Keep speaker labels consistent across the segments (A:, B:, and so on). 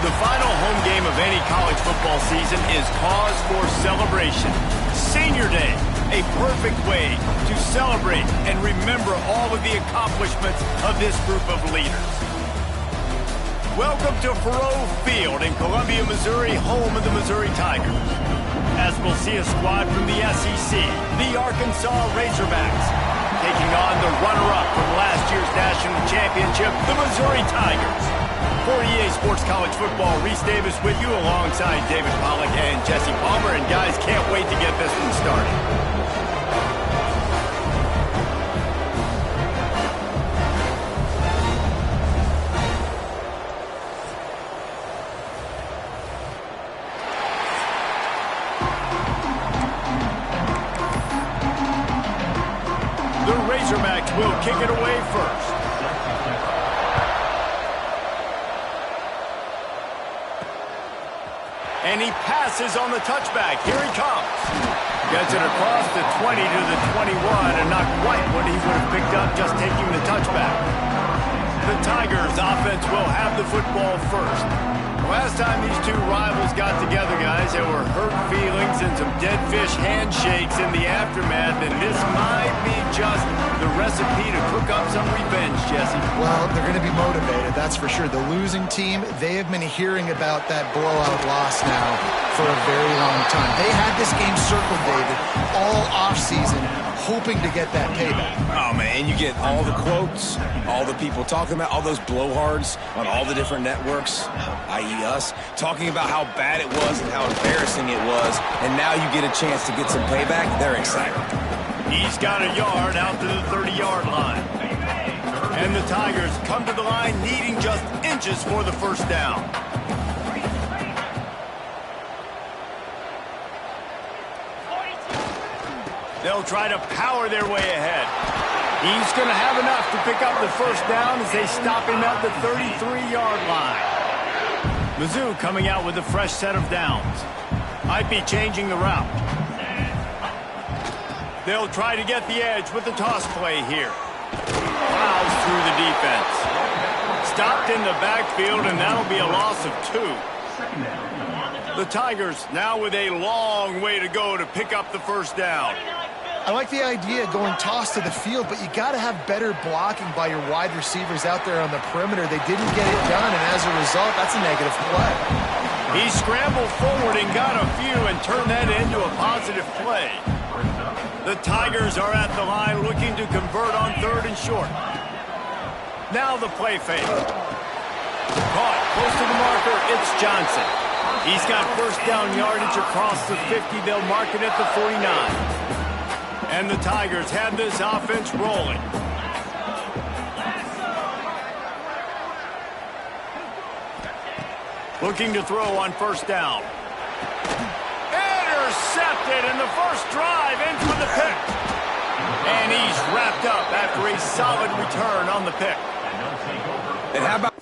A: The final home game of any college football season is cause for celebration. Senior Day, a perfect way to celebrate and remember all of the accomplishments of this group of leaders. Welcome to Faurot Field in Columbia, Missouri, home of the Missouri Tigers. As we'll see a squad from the SEC, the Arkansas Razorbacks, taking on the runner-up from last year's national championship, the Missouri Tigers. For EA Sports College Football, Reese Davis with you alongside David Pollack and Jesse Palmer. And guys, can't wait to get this one started. The Razorbacks will kick it away first. And he passes on the touchback. Here he comes. Gets it across the 20 to the 21, and not quite what he would have picked up just taking the touchback. The Tigers offense will have the football first. Last time these two rivals got together, guys, there were hurt feelings and some dead fish handshakes in the aftermath, and this might be just the recipe to cook up some revenge, Jesse.
B: Well, they're going to be motivated, that's for sure. The losing team, they have been hearing about that blowout loss now for a very long time. They had this game circled, David, all offseason, hoping to get that payback.
C: Oh, man, you get all the quotes, all the people talking about, all those blowhards on all the different networks, i.e. us, talking about how bad it was and how embarrassing it was, and now you get a chance to get some payback. They're excited.
A: He's got a yard out to the 30-yard line. And the Tigers come to the line needing just inches for the first down. They'll try to power their way ahead. He's going to have enough to pick up the first down as they stop him at the 33-yard line. Mizz coming out with a fresh set of downs. Might be changing the route. They'll try to get the edge with the toss play here. Fouls through the defense. Stopped in the backfield, and that'll be a loss of 2. The Tigers now with a long way to go to pick up the first down.
B: I like the idea of going toss to the field, but you got to have better blocking by your wide receivers out there on the perimeter. They didn't get it done, and as a result, that's a negative play.
A: He scrambled forward and got a few and turned that into a positive play. The Tigers are at the line looking to convert on 3rd and short. Now the play fake. Caught close to the marker, it's Johnson. He's got first down yardage across the 50. They'll mark it at the 49. And the Tigers have this offense rolling. Looking to throw on first down. Intercepted, and the first drive ends with a pick. And he's wrapped up after a solid return on the pick.
C: And how about...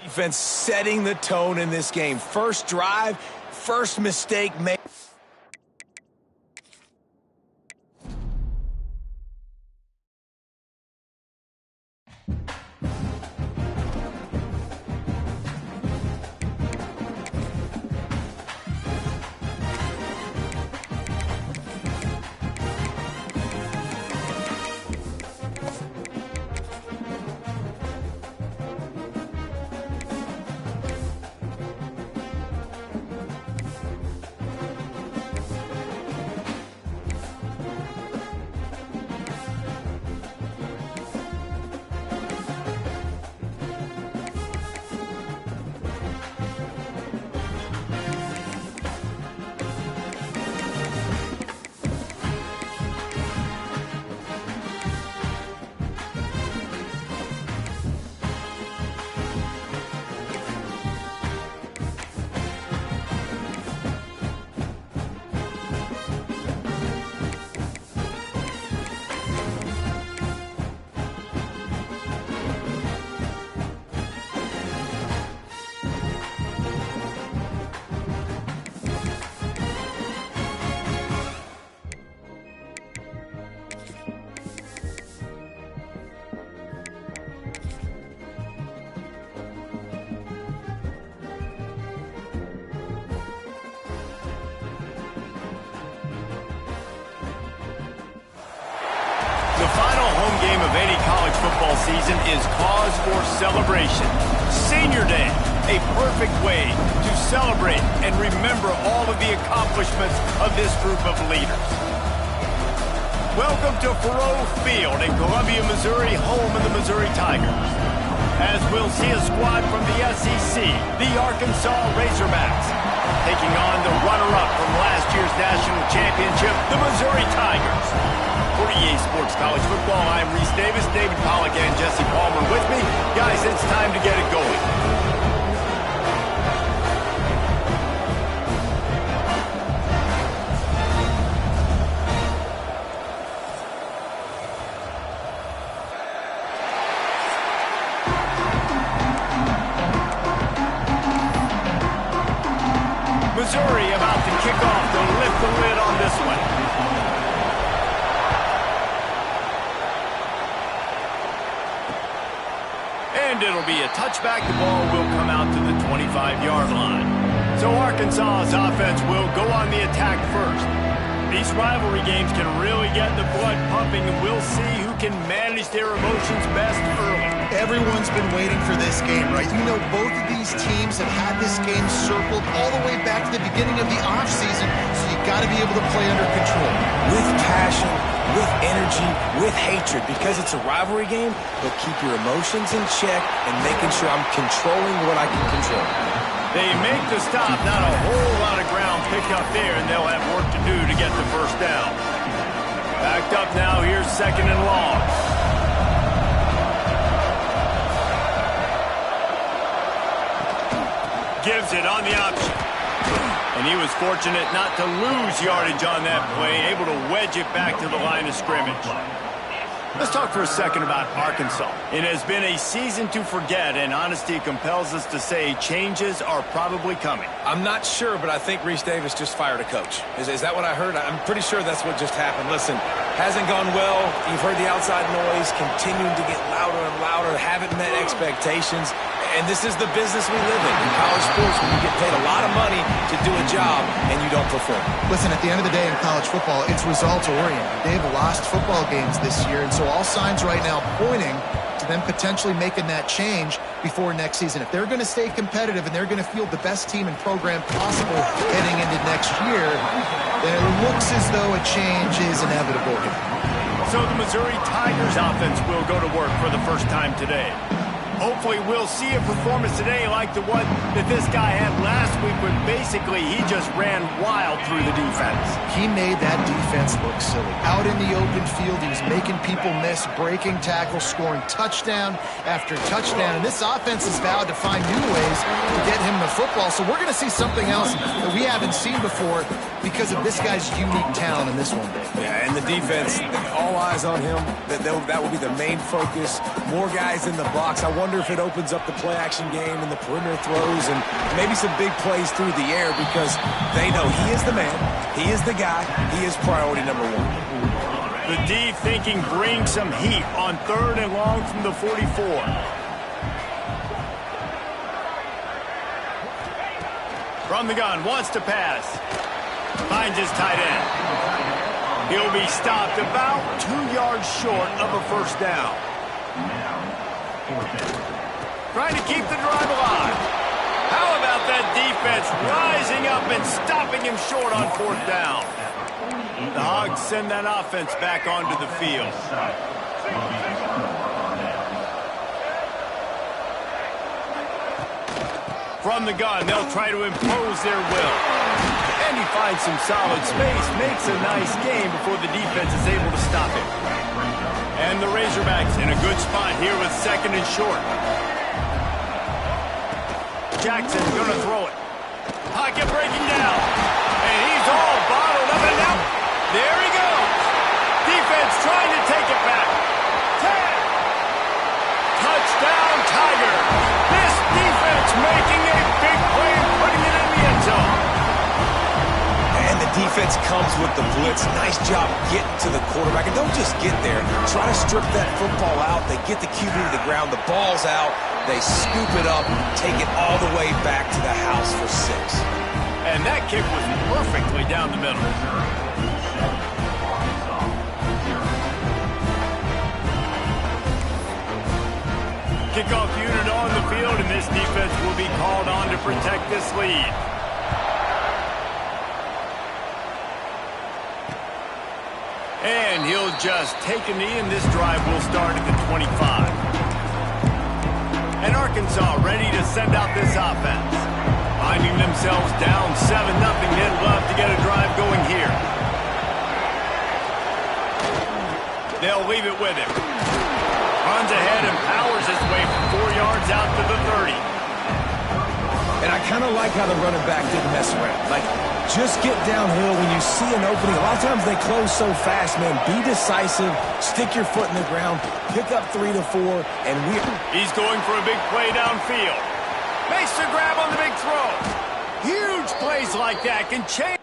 C: defense setting the tone in this game. First drive, first mistake made.
A: The final home game of any college football season is cause for celebration. Senior Day, a perfect way to celebrate and remember all of the accomplishments of this group of leaders. Welcome to Faroe Field in Columbia, Missouri, home of the Missouri Tigers. As we'll see a squad from the SEC, the Arkansas Razorbacks, taking on the runner-up from last year's national championship, the Missouri Tigers. For EA Sports College Football, I'm Reese Davis, David Pollack, and Jesse Palmer with me. Guys, it's time to get it going. Missouri about to kick off to lift the lid on this one. And it'll be a touchback. The ball will come out to the 25-yard line. So Arkansas's offense will go on the attack first. These rivalry games can really get the blood pumping, and we'll see who can manage their emotions best early.
B: Everyone's been waiting for this game, right? You know, both of these teams have had this game circled all the way back to the beginning of the offseason, so you got to be able to play under control.
C: With passion, with energy, with hatred. Because it's a rivalry game, they'll keep your emotions in check and making sure I'm controlling what I can control.
A: They make the stop, not a whole lot of ground picked up there, and they'll have work to do to get the first down. Backed up now, here's second and long. Gives it on the option. And he was fortunate not to lose yardage on that play, able to wedge it back to the line of scrimmage. Let's talk for a second about Arkansas. It has been a season to forget, and honesty compels us to say changes are probably coming.
C: I'm not sure, but I think Reese Davis just fired a coach. Is that what I heard? I'm pretty sure that's what just happened. Listen, hasn't gone well. You've heard the outside noise, continuing to get louder and louder, haven't met expectations. And this is the business we live in college sports, when you get paid a lot of money to do a job and you don't perform.
B: Listen, at the end of the day in college football, it's results-oriented. They've lost football games this year, and so all signs right now pointing to them potentially making that change before next season. If they're going to stay competitive and they're going to field the best team and program possible heading into next year, then it looks as though a change is inevitable.
A: So the Missouri Tigers offense will go to work for the first time today. Hopefully we'll see a performance today like the one that this guy had last week, when basically he just ran wild through the defense.
B: He made that defense look silly. Out in the open field, he was making people miss, breaking tackles, scoring touchdown after touchdown. And this offense has vowed to find new ways to get him the football. So we're going to see something else that we haven't seen before because of this guy's unique talent in this one.
C: Yeah, and the defense, all eyes on him. That will be the main focus. More guys in the box. I wonder if it opens up the play-action game and the perimeter throws and maybe some big plays through the air because they know he is the man, he is the guy, he is priority number one.
A: The D thinking bring some heat on 3rd and long from the 44. From the gun, wants to pass. Finds his tight end. He'll be stopped about 2 yards short of a first down. Trying to keep the drive alive. How about that defense rising up and stopping him short on 4th down? The Hogs send that offense back onto the field. From the gun, they'll try to impose their will. And he finds some solid space, makes a nice game before the defense is able to stop him. And the Razorbacks in a good spot here with 2nd and short. Jackson gonna throw it. Pocket breaking down. And he's all bottled up and out. There he goes. Defense trying to take it back. 10. Touchdown, Tiger. This defense making a big play and putting it in the end zone.
C: And the defense comes with the blitz. Nice job getting to the quarterback. And don't just get there. Try to strip that football out. They get the QB to the ground. The ball's out. They scoop it up, take it all the way back to the house for 6.
A: And that kick was perfectly down the middle. Kickoff unit on the field, and this defense will be called on to protect this lead. And he'll just take a knee, and this drive will start at the 25. And Arkansas ready to send out this offense. Finding themselves down 7-0, they'd love to get a drive going here. They'll leave it with him. Runs ahead and powers his way from 4 yards out to the 30.
C: And I kind of like how the running back didn't mess around. Like, just get downhill when you see an opening. A lot of times they close so fast, man. Be decisive, stick your foot in the ground, pick up 3 to 4, and
A: He's going for a big play downfield. Makes the grab on the big throw. Huge plays like that can change.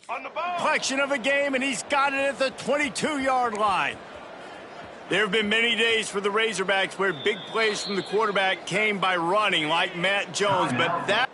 A: Collection of a game, and he's got it at the 22-yard line. There have been many days for the Razorbacks where big plays from the quarterback came by running, like Matt Jones, but that...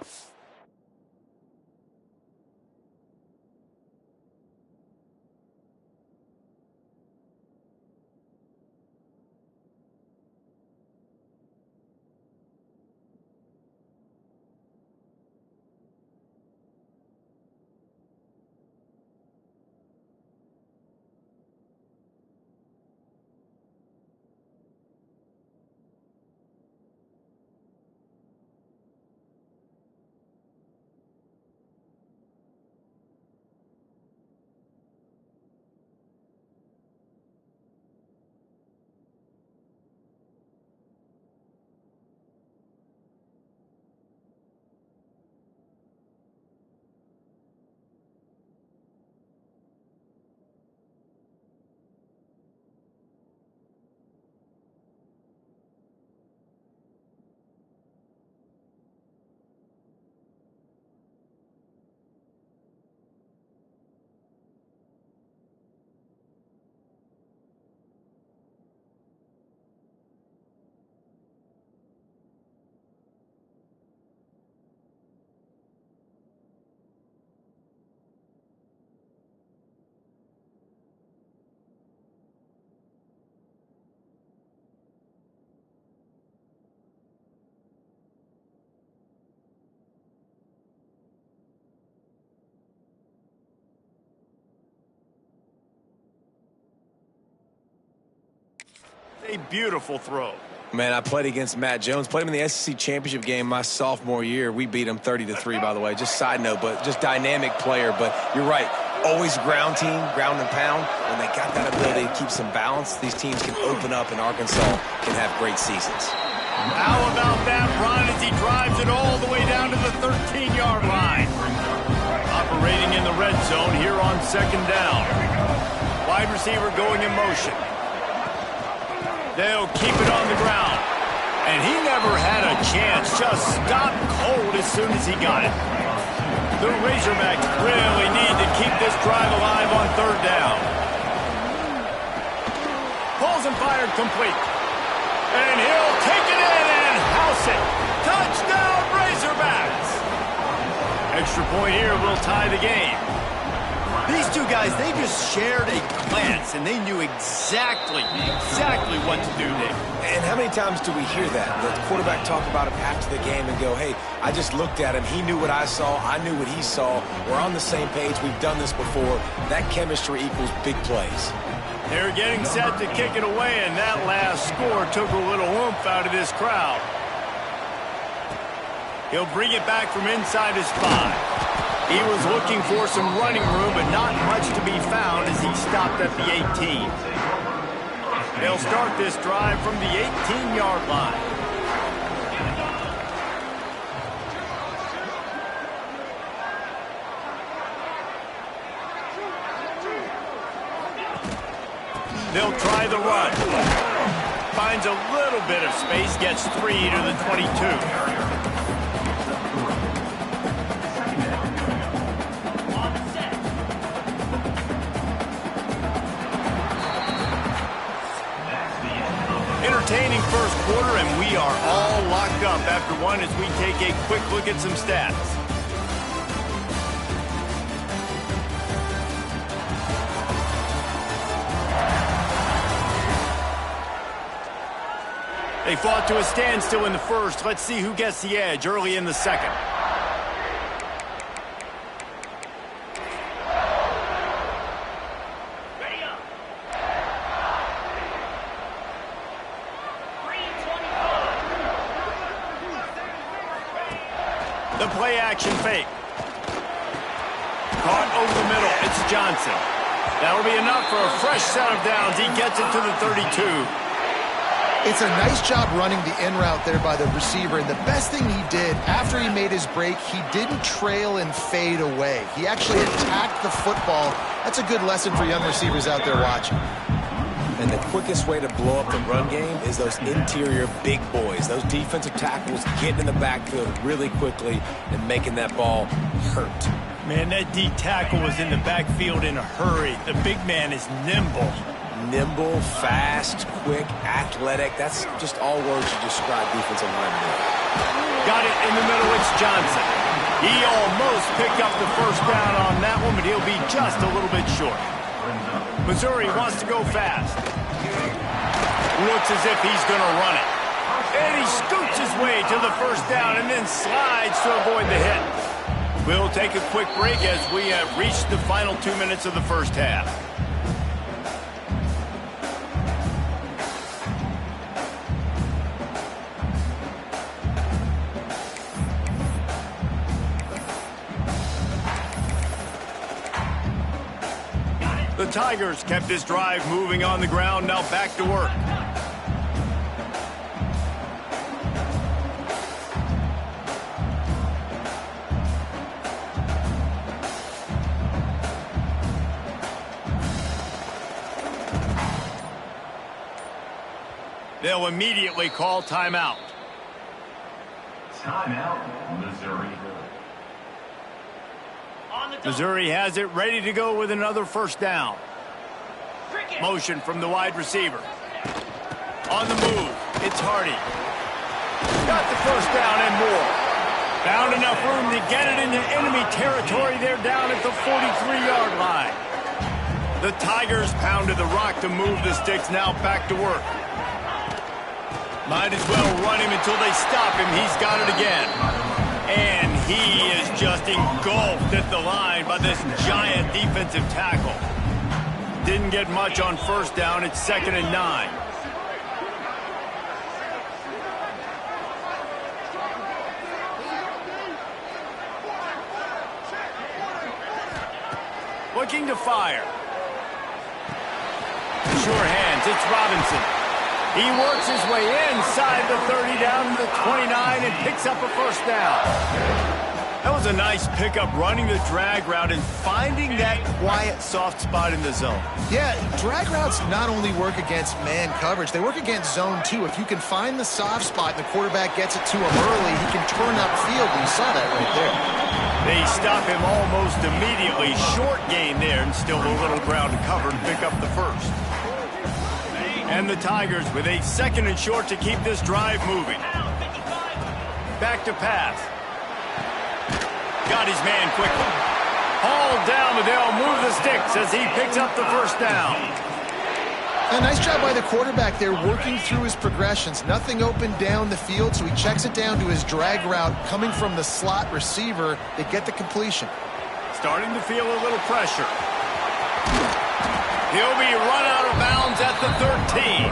A: A beautiful throw.
C: Man, I played against Matt Jones. Played him in the SEC championship game my sophomore year. We beat him 30-3, by the way. Just side note, but just dynamic player. But you're right. Always ground team, ground and pound. When they got that ability to keep some balance, these teams can open up, and Arkansas can have great seasons.
A: How about that run as he drives it all the way down to the 13-yard line? Operating in the red zone here on second down. Wide receiver going in motion. They'll keep it on the ground. And he never had a chance. Just stopped cold as soon as he got it. The Razorbacks really need to keep this drive alive on third down. Pulls and fired complete. And he'll take it in and house it. Touchdown, Razorbacks. Extra point here will tie the game. These two guys, they just shared a glance, and they knew exactly what to do there.
C: And how many times do we hear that? The quarterback talk about it after the game and go, hey, I just looked at him. He knew what I saw. I knew what he saw. We're on the same page. We've done this before. That chemistry equals big plays.
A: They're getting set to kick it away, and that last score took a little oomph out of this crowd. He'll bring it back from inside his 5. He was looking for some running room, but not much to be found as he stopped at the 18. They'll start this drive from the 18-yard line. They'll try the run. Finds a little bit of space, gets 3 to the 22. Entertaining first quarter, and we are all locked up after one as we take a quick look at some stats. They fought to a standstill in the first. Let's see who gets the edge early in the second. The play-action fake. Caught over the middle. It's Johnson. That'll be enough for a fresh set of downs. He gets it to the 32.
B: It's a nice job running the in route there by the receiver. And the best thing he did after he made his break, he didn't trail and fade away. He actually attacked the football. That's a good lesson for young receivers out there watching.
C: And the quickest way to blow up the run game is those interior big boys, those defensive tackles getting in the backfield really quickly and making that ball hurt.
A: Man, that D tackle was in the backfield in a hurry. The big man is nimble.
C: Nimble, fast, quick, athletic. That's just all words to describe defensive linemen.
A: Got it in the middle. It's Johnson. He almost picked up the first down on that one, but he'll be just a little bit short. Missouri wants to go fast. Looks as if he's going to run it. And he scoots his way to the first down and then slides to avoid the hit. We'll take a quick break as we have reached the final 2 minutes of the first half. The Tigers kept this drive moving on the ground, now back to work. They'll immediately call timeout.
D: Timeout, Missouri.
A: Missouri has it ready to go with another first down. Motion from the wide receiver. On the move, it's Hardy. Got the first down and more. Found enough room to get it into enemy territory. They're down at the 43-yard line. The Tigers pounded the rock to move the sticks, now back to work. Might as well run him until they stop him. He's got it again. And he is just engulfed at the line by this giant defensive tackle. Didn't get much on first down. It's 2nd and 9. Looking to fire. Sure hands. It's Robinson. He works his way inside the 30 down to the 29 and picks up a first down. That was a nice pickup, running the drag route and finding that quiet, soft spot in the zone.
B: Yeah, drag routes not only work against man coverage, they work against zone too. If you can find the soft spot and the quarterback gets it to him early, he can turn upfield. You saw that right there.
A: They stop him almost immediately. Short gain there and still a little ground to cover and pick up the first. And the Tigers with a 2nd and short to keep this drive moving. Back to pass. Got his man quickly. Hauled down, but they'll move the sticks as he picks up the first down.
B: A nice job by the quarterback there, working through his progressions. Nothing open down the field, so he checks it down to his drag route coming from the slot receiver. They get the completion.
A: Starting to feel a little pressure. He'll be run out of bounds at the 13.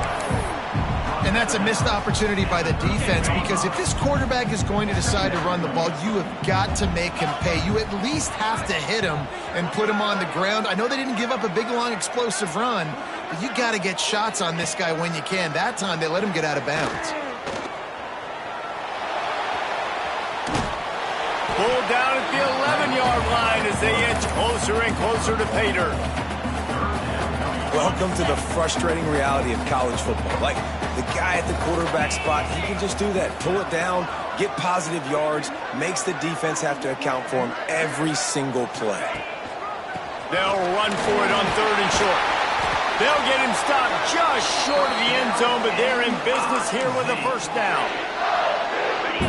B: And that's a missed opportunity by the defense, because if this quarterback is going to decide to run the ball, you have got to make him pay. You at least have to hit him and put him on the ground. I know they didn't give up a big, long, explosive run, but you got to get shots on this guy when you can. That time, they let him get out of bounds.
A: Pulled down at the 11-yard line as they inch closer and closer to pay dirt.
C: Welcome to the frustrating reality of college football. Like, the guy at the quarterback spot, he can just do that. Pull it down, get positive yards, makes the defense have to account for him every single play.
A: They'll run for it on 3rd and short. They'll get him stopped just short of the end zone, but they're in business here with a first down.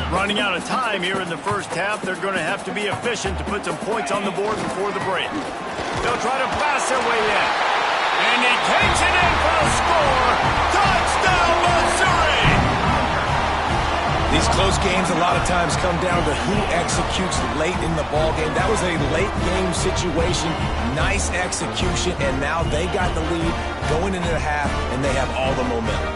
A: Running out of time here in the first half, they're going to have to be efficient to put some points on the board before the break. They'll try to pass their way in. And he takes it in for the score. Touchdown, Missouri!
C: These close games a lot of times come down to who executes late in the ball game. That was a late game situation. Nice execution, and now they got the lead going into the half, and they have all the momentum.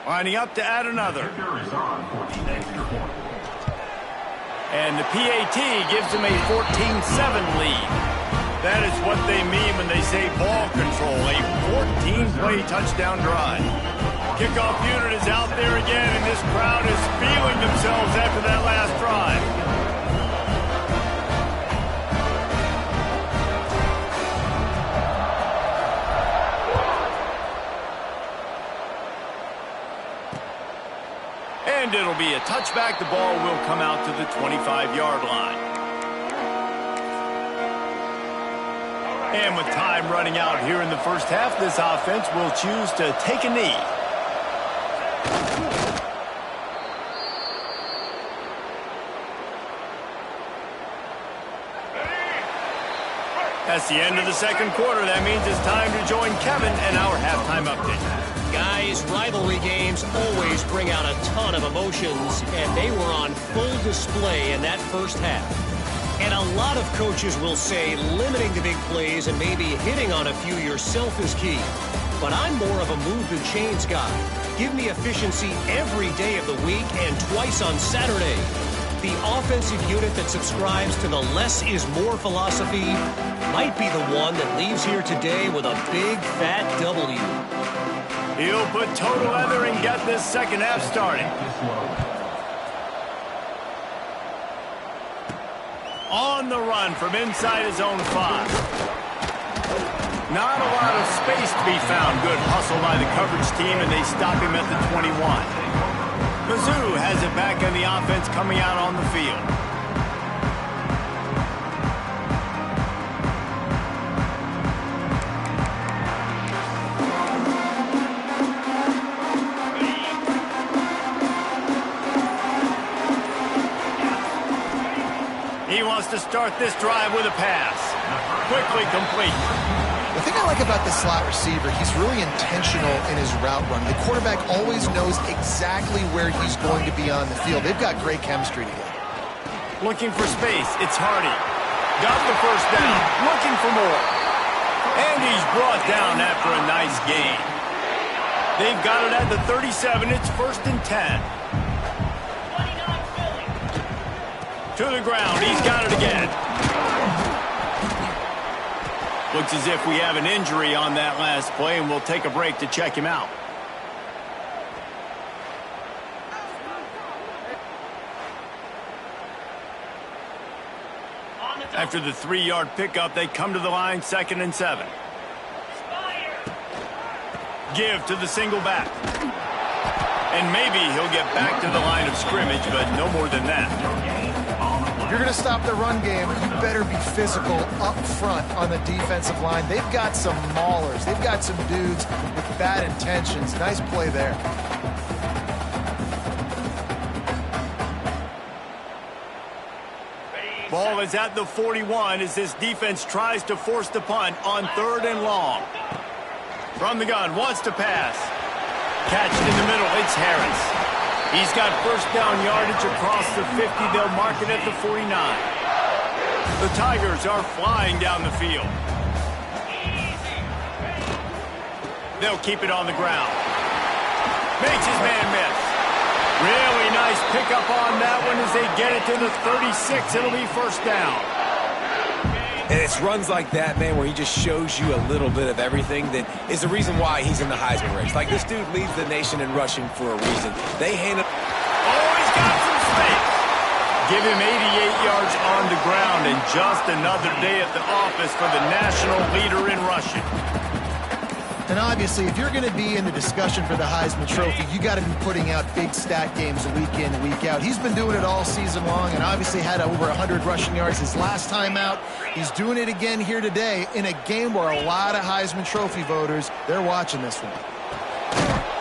A: Lining up to add another. And the PAT gives them a 14-7 lead. That is what they mean when they say ball control, a 14-play touchdown drive. Kickoff unit is out there again, and this crowd is feeling themselves after that last drive. And it'll be a touchback. The ball will come out to the 25-yard line. And with time running out here in the first half, this offense will choose to take a knee. That's the end of the second quarter. That means it's time to join Kevin and our halftime update.
D: Guys, rivalry games always bring out a ton of emotions, and they were on full display in that first half. And a lot of coaches will say limiting the big plays and maybe hitting on a few yourself is key. But I'm more of a move the chains guy. Give me efficiency every day of the week and twice on Saturday. The offensive unit that subscribes to the less is more philosophy might be the one that leaves here today with a big fat W.
A: He'll put total leather and get this second half started. On the run from inside his own 5. Not a lot of space to be found. Good hustle by the coverage team, and they stop him at the 21. Mizz has it back in the offense coming out on the field. He wants to start this drive with a pass. Quickly complete.
B: The thing I like about the slot receiver, he's really intentional in his route run. The quarterback always knows exactly where he's going to be on the field. They've got great chemistry together.
A: Looking for space. It's Hardy. Got the first down. Looking for more. And he's brought down after a nice gain. They've got it at the 37. It's 1st and 10. To the ground. He's got it again. Looks as if we have an injury on that last play, and we'll take a break to check him out. After the 3-yard pickup, they come to the line, 2nd and 7. Give to the single back. And maybe he'll get back to the line of scrimmage, but no more than that.
B: If you're going to stop the run game, you better be physical up front on the defensive line. They've got some maulers. They've got some dudes with bad intentions. Nice play there.
A: Ball is at the 41 as this defense tries to force the punt on 3rd and long. From the gun, wants to pass. Catch in the middle, it's Harris. He's got first down yardage across the 50. They'll mark it at the 49. The Tigers are flying down the field. They'll keep it on the ground. Makes his man miss. Really nice pickup on that one as they get it to the 36. It'll be 1st down.
C: And it's runs like that, man, where he just shows you a little bit of everything that is the reason why he's in the Heisman race. Like, this dude leads the nation in rushing for a reason. They hand it.
A: Oh, he's got some space. Give him 88 yards on the ground, and just another day at the office for the national leader in rushing.
B: And obviously, if you're going to be in the discussion for the Heisman Trophy, you got to be putting out big stat games week in, week out. He's been doing it all season long and obviously had over 100 rushing yards his last time out. He's doing it again here today in a game where a lot of Heisman Trophy voters, they're watching this one.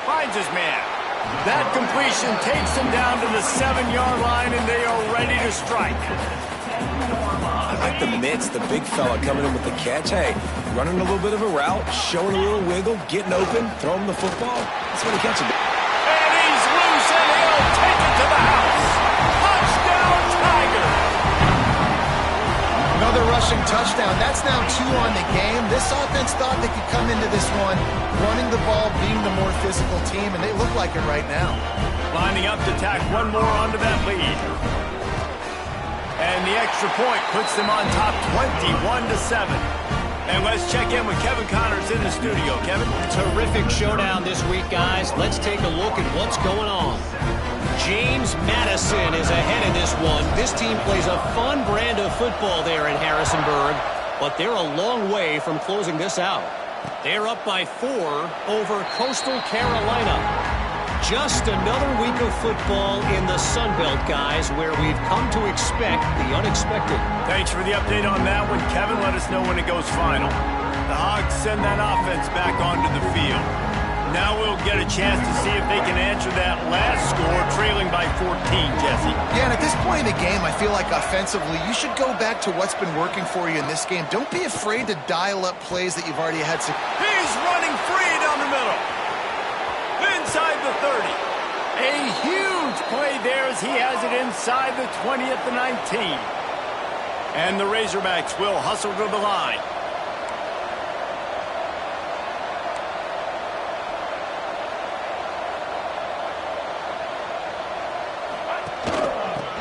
A: Finds his man. That completion takes him down to the 7-yard line, and they are ready to strike.
C: I like the mitts, the big fella coming in with the catch. Hey, running a little bit of a route, showing a little wiggle, getting open, throwing the football. That's when he catches it.
A: And he's loose, and he'll take it to the house. Touchdown, Tigers!
B: Another rushing touchdown. That's now 2 on the game. This offense thought they could come into this one running the ball, being the more physical team, and they look like it right now.
A: Lining up to tack one more onto that lead. And the extra point puts them on top 21-7. And let's check in with Kevin Connors in the studio. Kevin?
D: Terrific showdown this week, guys. Let's take a look at what's going on. James Madison is ahead in this one. This team plays a fun brand of football there in Harrisonburg, but they're a long way from closing this out. They're up by 4 over Coastal Carolina. Just another week of football in the Sun Belt, guys, where we've come to expect the unexpected.
A: Thanks for the update on that one, Kevin. Let us know when it goes final. The Hogs send that offense back onto the field. Now we'll get a chance to see if they can answer that last score, trailing by 14, Jesse.
B: Yeah, and at this point in the game, I feel like offensively, you should go back to what's been working for you in this game. Don't be afraid to dial up plays that you've already had.
A: He's running free down the middle. Inside the 30. A huge play there as he has it inside the 20 at the 19. And the Razorbacks will hustle to the line.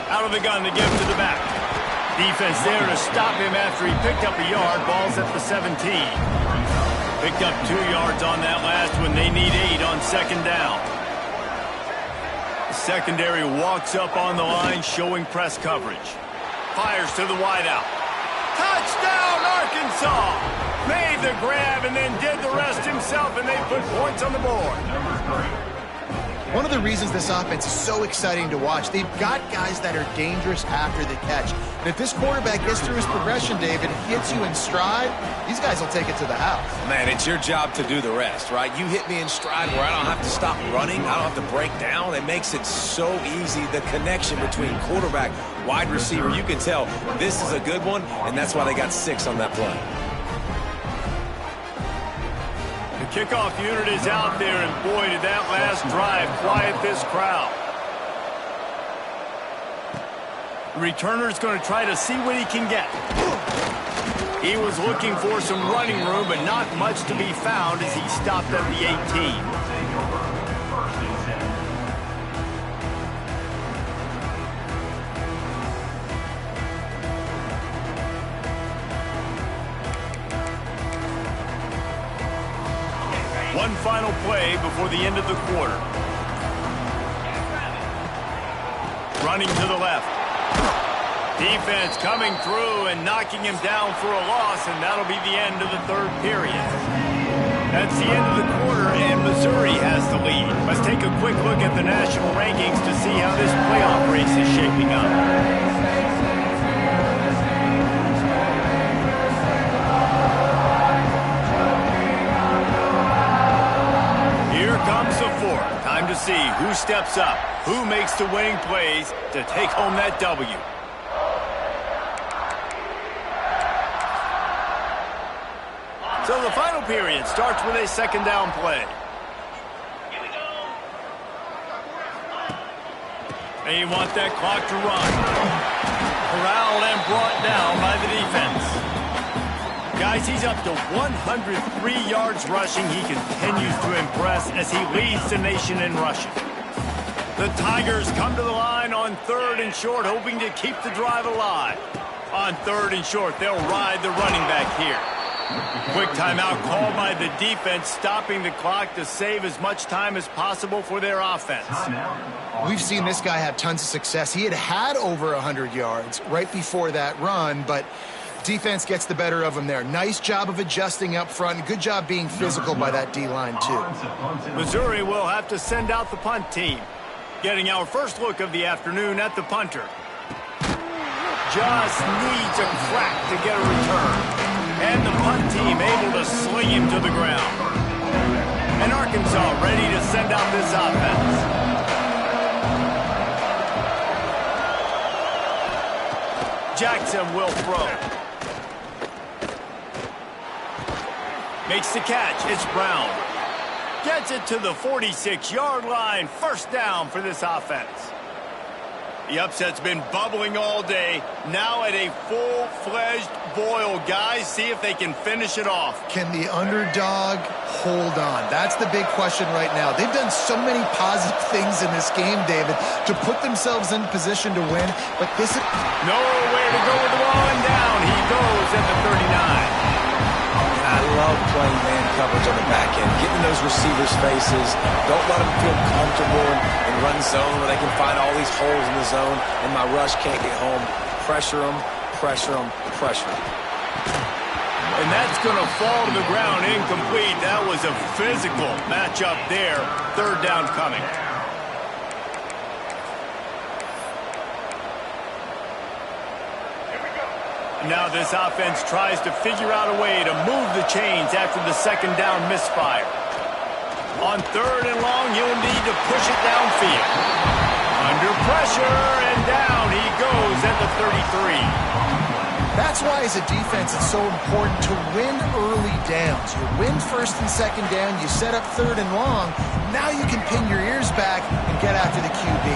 A: Out of the gun to give to the back. Defense there to stop him after he picked up a yard. Ball's at the 17. Picked up 2 yards on that last one. They need 8 on second down. The secondary walks up on the line, showing press coverage. Fires to the wideout. Touchdown, Arkansas! Made the grab and then did the rest himself, and they put points on the board.
B: One of the reasons this offense is so exciting to watch, they've got guys that are dangerous after the catch. And if this quarterback gets through his progression, David, hits you in stride, these guys will take it to the house.
C: Man, it's your job to do the rest, right? You hit me in stride where I don't have to stop running. I don't have to break down. It makes it so easy, the connection between quarterback, wide receiver. You can tell this is a good one, and that's why they got 6 on that play.
A: The kickoff unit is out there, and boy, did that last drive quiet this crowd. The returner's going to try to see what he can get. He was looking for some running room, but not much to be found as he stopped at the 18. One final play before the end of the quarter. Running to the left. Defense coming through and knocking him down for a loss, and that'll be the end of the third period. That's the end of the quarter, and Missouri has the lead. Let's take a quick look at the national rankings to see how this playoff race is shaping up. Comes the 4th. Time to see who steps up, who makes the winning plays to take home that W. So the final period starts with a second down play. They want that clock to run. Corralled and brought down by the defense. Guys, he's up to 103 yards rushing. He continues to impress as he leads the nation in rushing. The Tigers come to the line on 3rd and short, hoping to keep the drive alive. On 3rd and short, they'll ride the running back here. Quick timeout called by the defense, stopping the clock to save as much time as possible for their offense.
B: We've seen this guy have tons of success. He had over 100 yards right before that run, but defense gets the better of him there. Nice job of adjusting up front. Good job being physical by that D-line, too.
A: Missouri will have to send out the punt team. Getting our first look of the afternoon at the punter. Just needs a crack to get a return. And the punt team able to sling him to the ground. And Arkansas ready to send out this offense. Jackson will throw. Makes the catch. It's Brown. Gets it to the 46-yard line. First down for this offense. The upset's been bubbling all day. Now at a full-fledged boil. Guys, see if they can finish it off.
B: Can the underdog hold on? That's the big question right now. They've done so many positive things in this game, David, to put themselves in position to win. But this is
A: nowhere to go with the ball, and down he goes at the 39.
C: love playing man coverage on the back end, getting those receivers' faces. Don't let them feel comfortable and run zone where they can find all these holes in the zone and my rush can't get home. Pressure them, pressure them, pressure them.
A: And that's going to fall to the ground incomplete. That was a physical matchup there. Third down coming. Now this offense tries to figure out a way to move the chains after the second down misfire. On third and long, you'll need to push it downfield. Under pressure, and down he goes at the 33.
B: That's why, as a defense, it's so important to win early downs. You win first and second down, you set up third and long. Now you can pin your ears back and get after the QB.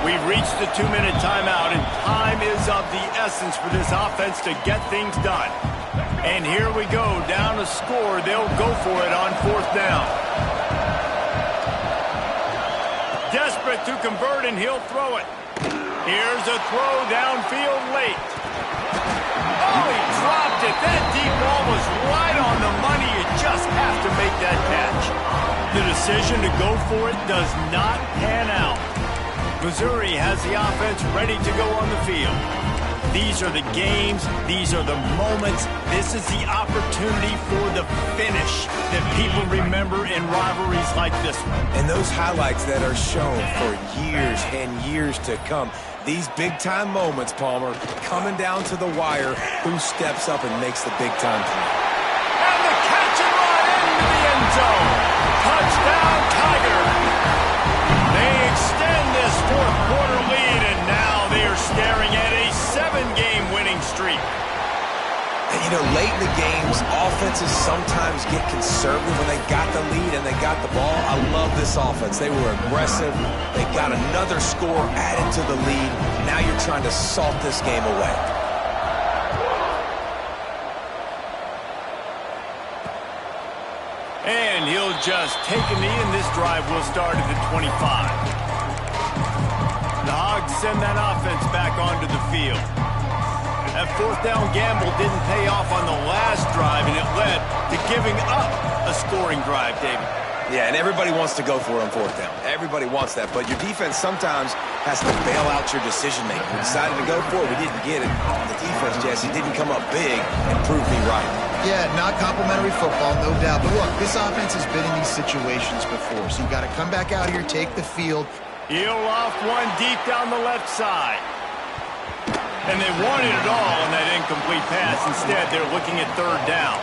A: We've reached the 2-minute timeout, and time is of the essence for this offense to get things done. And here we go, down a score. They'll go for it on fourth down. Desperate to convert, and he'll throw it. Here's a throw downfield late. Oh, he dropped it. That deep ball was right on the money. You just have to make that catch. The decision to go for it does not pan out. Missouri has the offense ready to go on the field. These are the games. These are the moments. This is the opportunity for the finish that people remember in rivalries like this one.
C: And those highlights that are shown for years and years to come. These big-time moments, Palmer, coming down to the wire. Who steps up and makes the big-time play?
A: And the catch and run into the end zone. Touchdown, Tiger. They extend this fourth-quarter lead, and now they are staring at a 7-game winning streak.
C: And, you know, late in the games, offenses sometimes get conservative when they got the lead and they got the ball. I love this offense. They were aggressive. They got another score added to the lead. Now you're trying to salt this game away.
A: And he'll just take a knee, and this drive will start at the 25. The Hogs send that offense back onto the field. That fourth down gamble didn't pay off on the last drive, and it led to giving up a scoring drive, David.
C: Yeah, and everybody wants to go for it on fourth down. Everybody wants that, but your defense sometimes has to bail out your decision-making. We decided to go for it. We didn't get it. The defense, Jesse, didn't come up big and prove me right.
B: Yeah, not complimentary football, no doubt. But look, this offense has been in these situations before, so you got to come back out here, take the field.
A: He'll off one deep down the left side. And they wanted it all on that incomplete pass. Instead, they're looking at third down.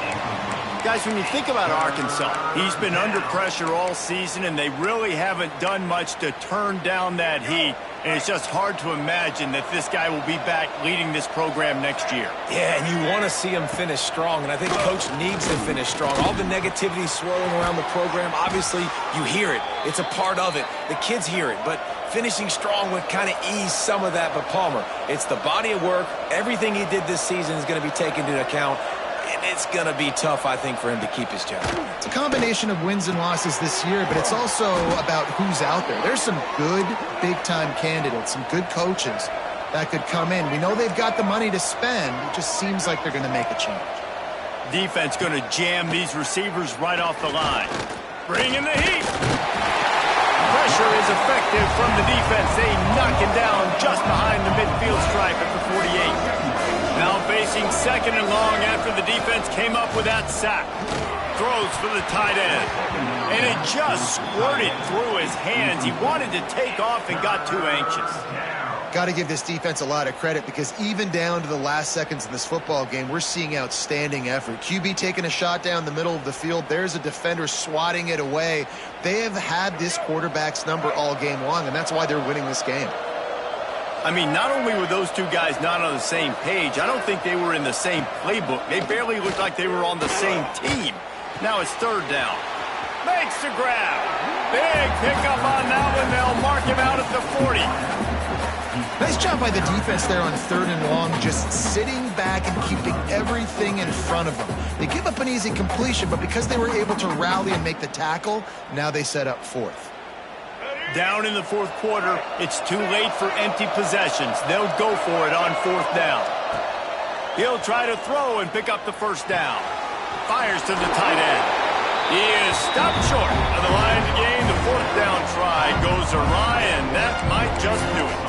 A: Guys, when you think about Arkansas, he's been under pressure all season, and they really haven't done much to turn down that heat. And it's just hard to imagine that this guy will be back leading this program next year.
C: Yeah, and you want to see him finish strong, and I think Coach needs to finish strong. All the negativity swirling around the program, obviously, you hear it. It's a part of it. The kids hear it, but finishing strong would kind of ease some of that. But Palmer, it's the body of work. Everything he did this season is going to be taken into account. And it's going to be tough, I think, for him to keep his job.
B: It's a combination of wins and losses this year, but it's also about who's out there. There's some good big-time candidates, some good coaches that could come in. We know they've got the money to spend. It just seems like they're going to make a change.
A: Defense going to jam these receivers right off the line. Bring in the heat. Pressure is effective from the defense. They knock him down just behind the midfield stripe at the 48. Now facing second and long after the defense came up with that sack. Throws for the tight end. And it just squirted through his hands. He wanted to take off and got too anxious.
B: Got to give this defense a lot of credit, because even down to the last seconds of this football game, we're seeing outstanding effort. QB taking a shot down the middle of the field. There's a defender swatting it away. They have had this quarterback's number all game long, and that's why they're winning this game.
A: I mean, not only were those two guys not on the same page, I don't think they were in the same playbook. They barely looked like they were on the same team. Now it's third down. Makes the grab. Big pickup on that one. They'll mark him out at the 40.
B: Nice job by the defense there on third and long, just sitting back and keeping everything in front of them. They give up an easy completion, but because they were able to rally and make the tackle, now they set up fourth.
A: Down in the fourth quarter, it's too late for empty possessions. They'll go for it on fourth down. He'll try to throw and pick up the first down. Fires to the tight end. He is stopped short of the line to gain. The fourth down try goes awry, and that might just do it.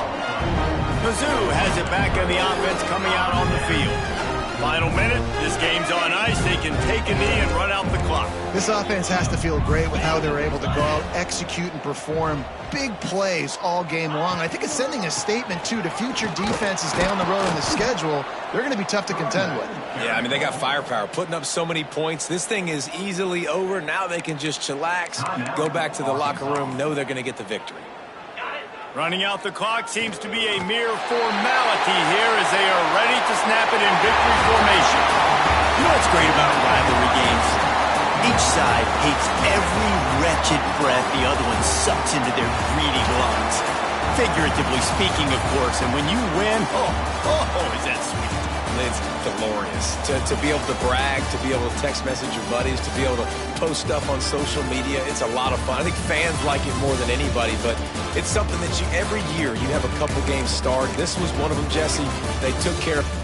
A: Mizzou has it back in the offense coming out on the field. Final minute, this game's on ice. They can take a knee and run out the clock.
B: This offense has to feel great with how they're able to go out, execute, and perform big plays all game long. I think it's sending a statement, too, to future defenses down the road in the schedule. They're going to be tough to contend with.
C: Yeah, I mean, they got firepower, putting up so many points. This thing is easily over. Now they can just chillax, go back to the locker room, know they're going to get the victory.
A: Running out the clock seems to be a mere formality here as they are ready to snap it in victory formation.
E: You know what's great about rivalry games? Each side hates every wretched breath the other one sucks into their greedy lungs. Figuratively speaking, of course, and when you win, is that sweet.
C: It's glorious to be able to brag, to be able to text message your buddies, to be able to post stuff on social media. It's a lot of fun. I think fans like it more than anybody, but it's something that every year you have a couple games start. This was one of them, Jesse. They took care of.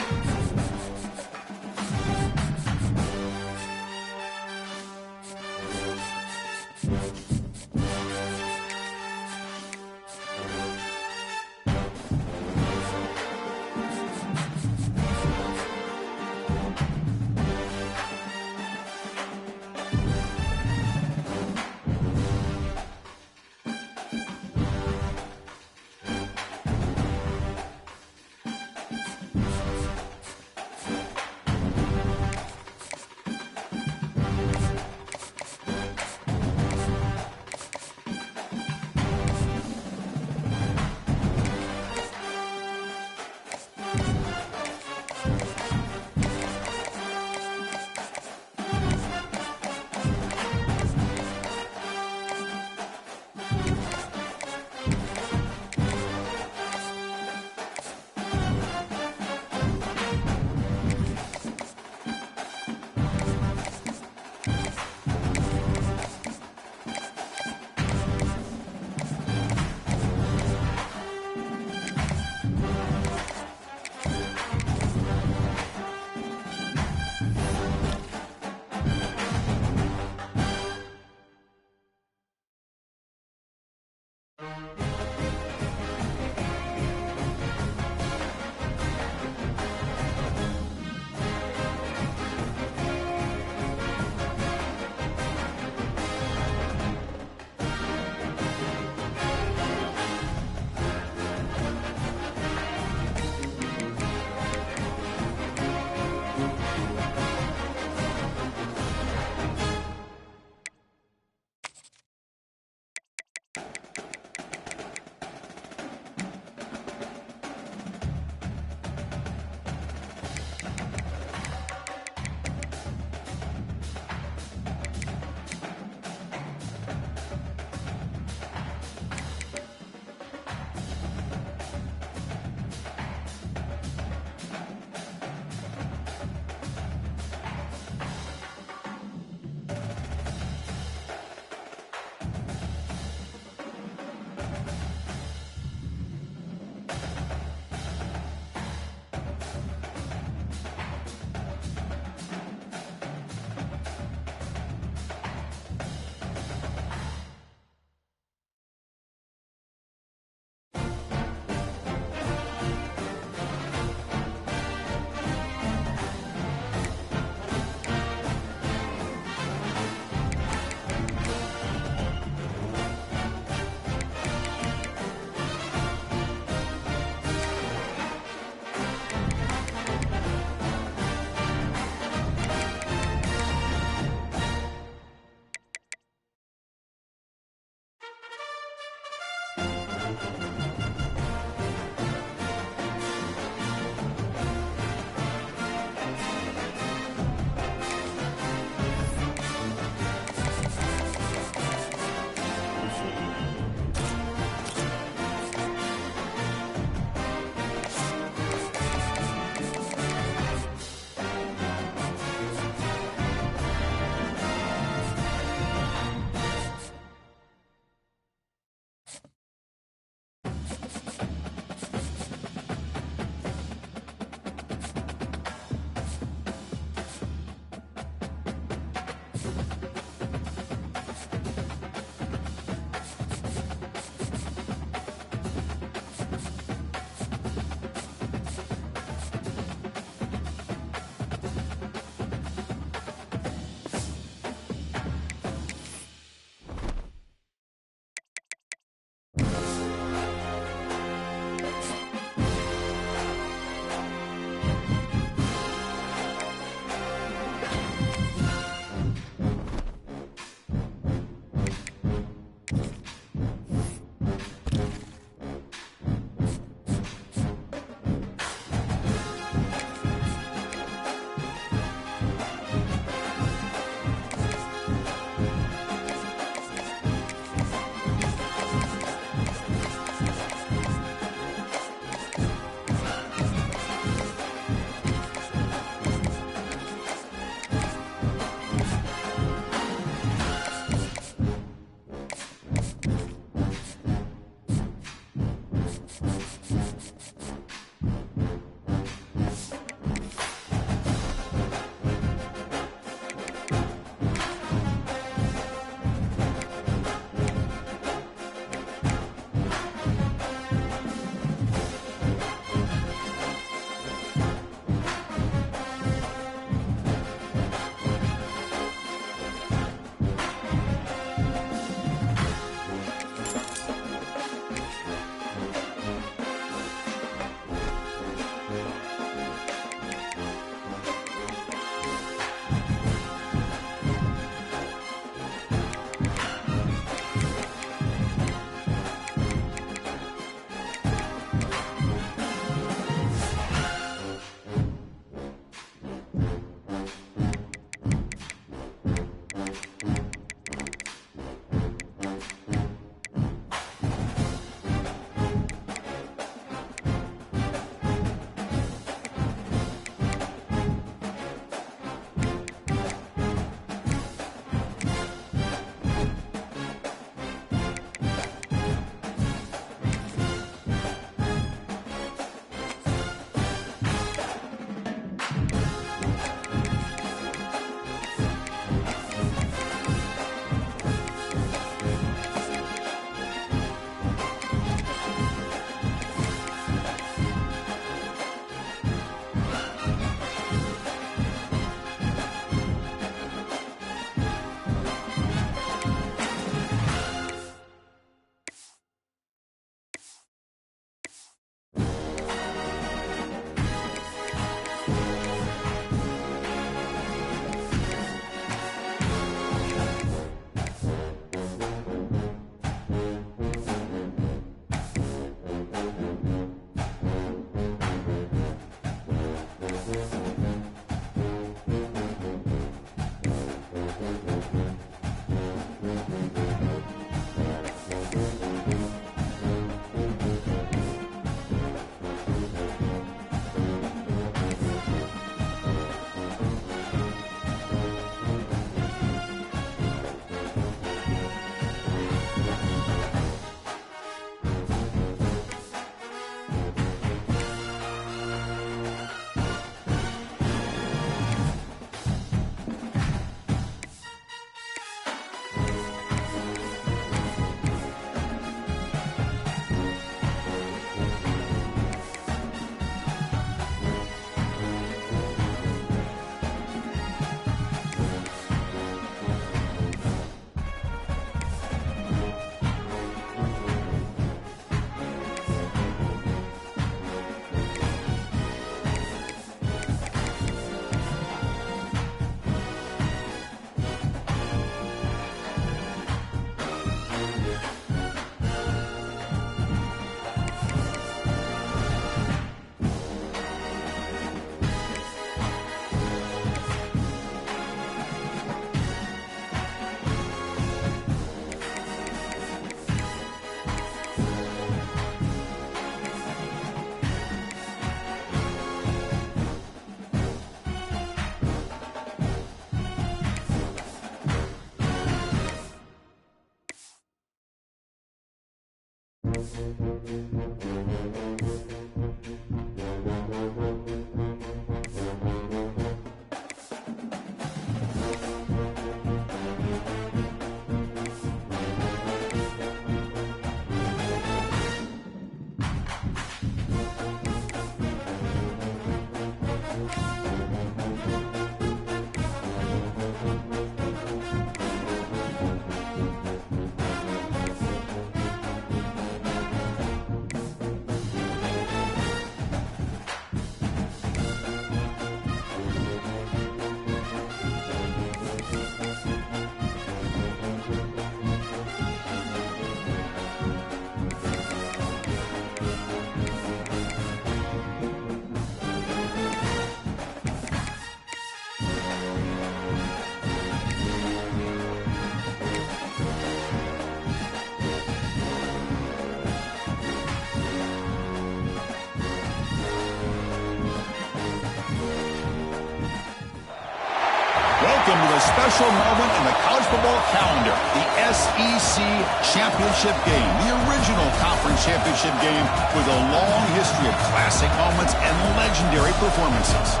F: welcome to a special moment in the college football calendar, the SEC Championship Game, the original conference championship game with a long history of classic moments and legendary performances.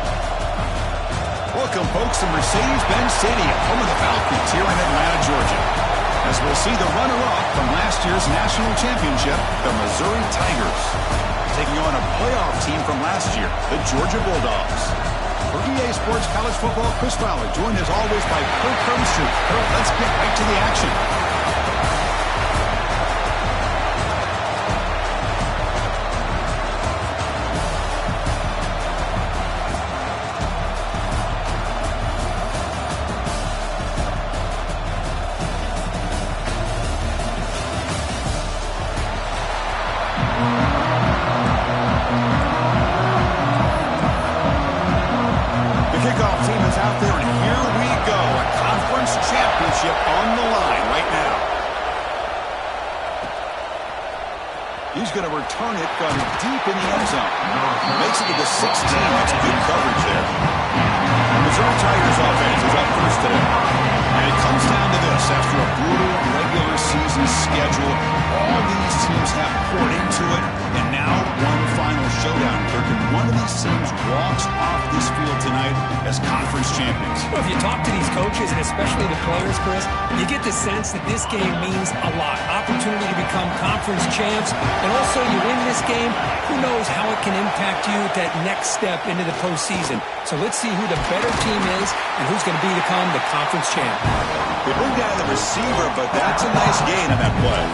F: Welcome, folks, to Mercedes-Benz Stadium, home of the Falcons here in Atlanta, Georgia, as we'll see the runner-up from last year's national championship, the Missouri Tigers, taking on a playoff team from last year, the Georgia Bulldogs. For EA Sports College Football, Chris Fowler, joined as always by Kurt Krumstrup. Kurt, let's get right to the action. He's going to return it from deep in the end zone. Makes it to the 16. That's good coverage there. The Missouri Tigers offense is up first today. And it comes down to this. After a brutal regular season schedule, all these teams have poured into it. And now one final showdown. Kirk, one of these teams walks off this field tonight as conference champions.
G: Well, if you talk to these coaches, and especially the players, Chris, you get the sense that this game means a lot. Opportunity to become conference champs. And also, you win this game, who knows how it can impact you at that next step into the postseason. So let's see who the better team is and who's going to become the conference champ.
F: They bring down the receiver, but that's a nice gain on that play.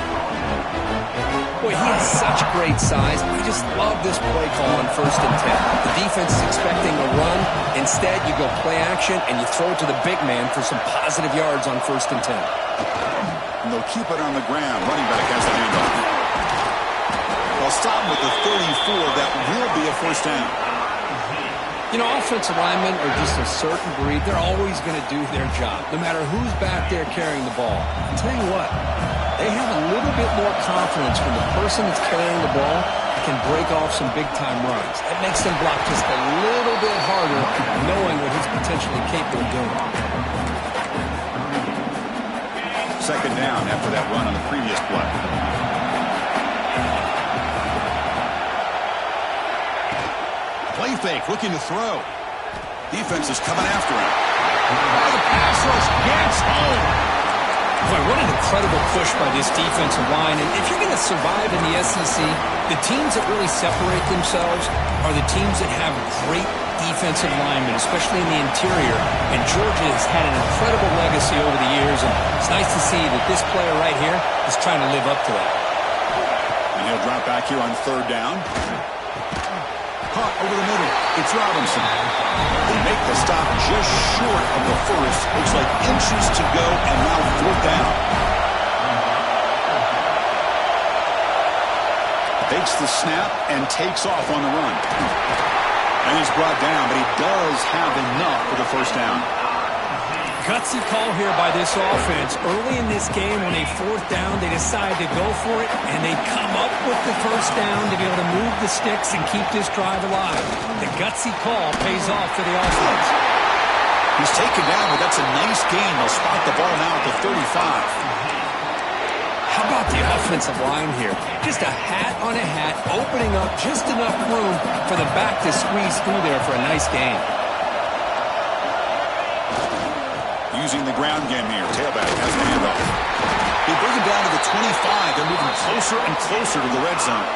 H: Boy, he has such great size. I just love this play call on 1st and 10. The defense is expecting a run. Instead, you go play action, and you throw it to the big man for some positive yards on 1st and 10.
F: And they'll keep it on the ground. Running back has the handoff. They'll stop with the 34. That will be a first down.
H: You know, offensive linemen are just a certain breed. They're always going to do their job, no matter who's back there carrying the ball. I'll tell you what, they have a little bit more confidence when the person that's carrying the ball can break off some big-time runs. That makes them block just a little bit harder, knowing what he's potentially capable of doing.
F: Second down after that run on the previous play. Play fake, looking to throw. Defense is coming after him. Oh, the pass rush gets home.
G: Boy, what an incredible push by this defensive line. And if you're going to survive in the SEC, the teams that really separate themselves are the teams that have great defensive linemen, especially in the interior. And Georgia has had an incredible legacy over the years, and it's nice to see that this player right here is trying to live up to that.
F: And he'll drop back here on 3rd down. Caught over the middle. It's Robinson. They make the stop just short of the first. Looks like inches to go, and now 4th down. Takes the snap and takes off on the run. And he's brought down, but he does have enough for the first down.
G: Gutsy call here by this offense. Early in this game, on a 4th down, they decide to go for it, and they come up with the first down to be able to move the sticks and keep this drive alive. The gutsy call pays off for the offense.
F: He's taken down, but that's a nice gain. They'll spot the ball now at the 35.
H: How about the offensive line here? Just a hat on a hat, opening up just enough room for the back to squeeze through there for a nice gain.
F: Using the ground game here. Tailback has the handoff. They bring him down to the 25. They're moving closer and closer to the red zone.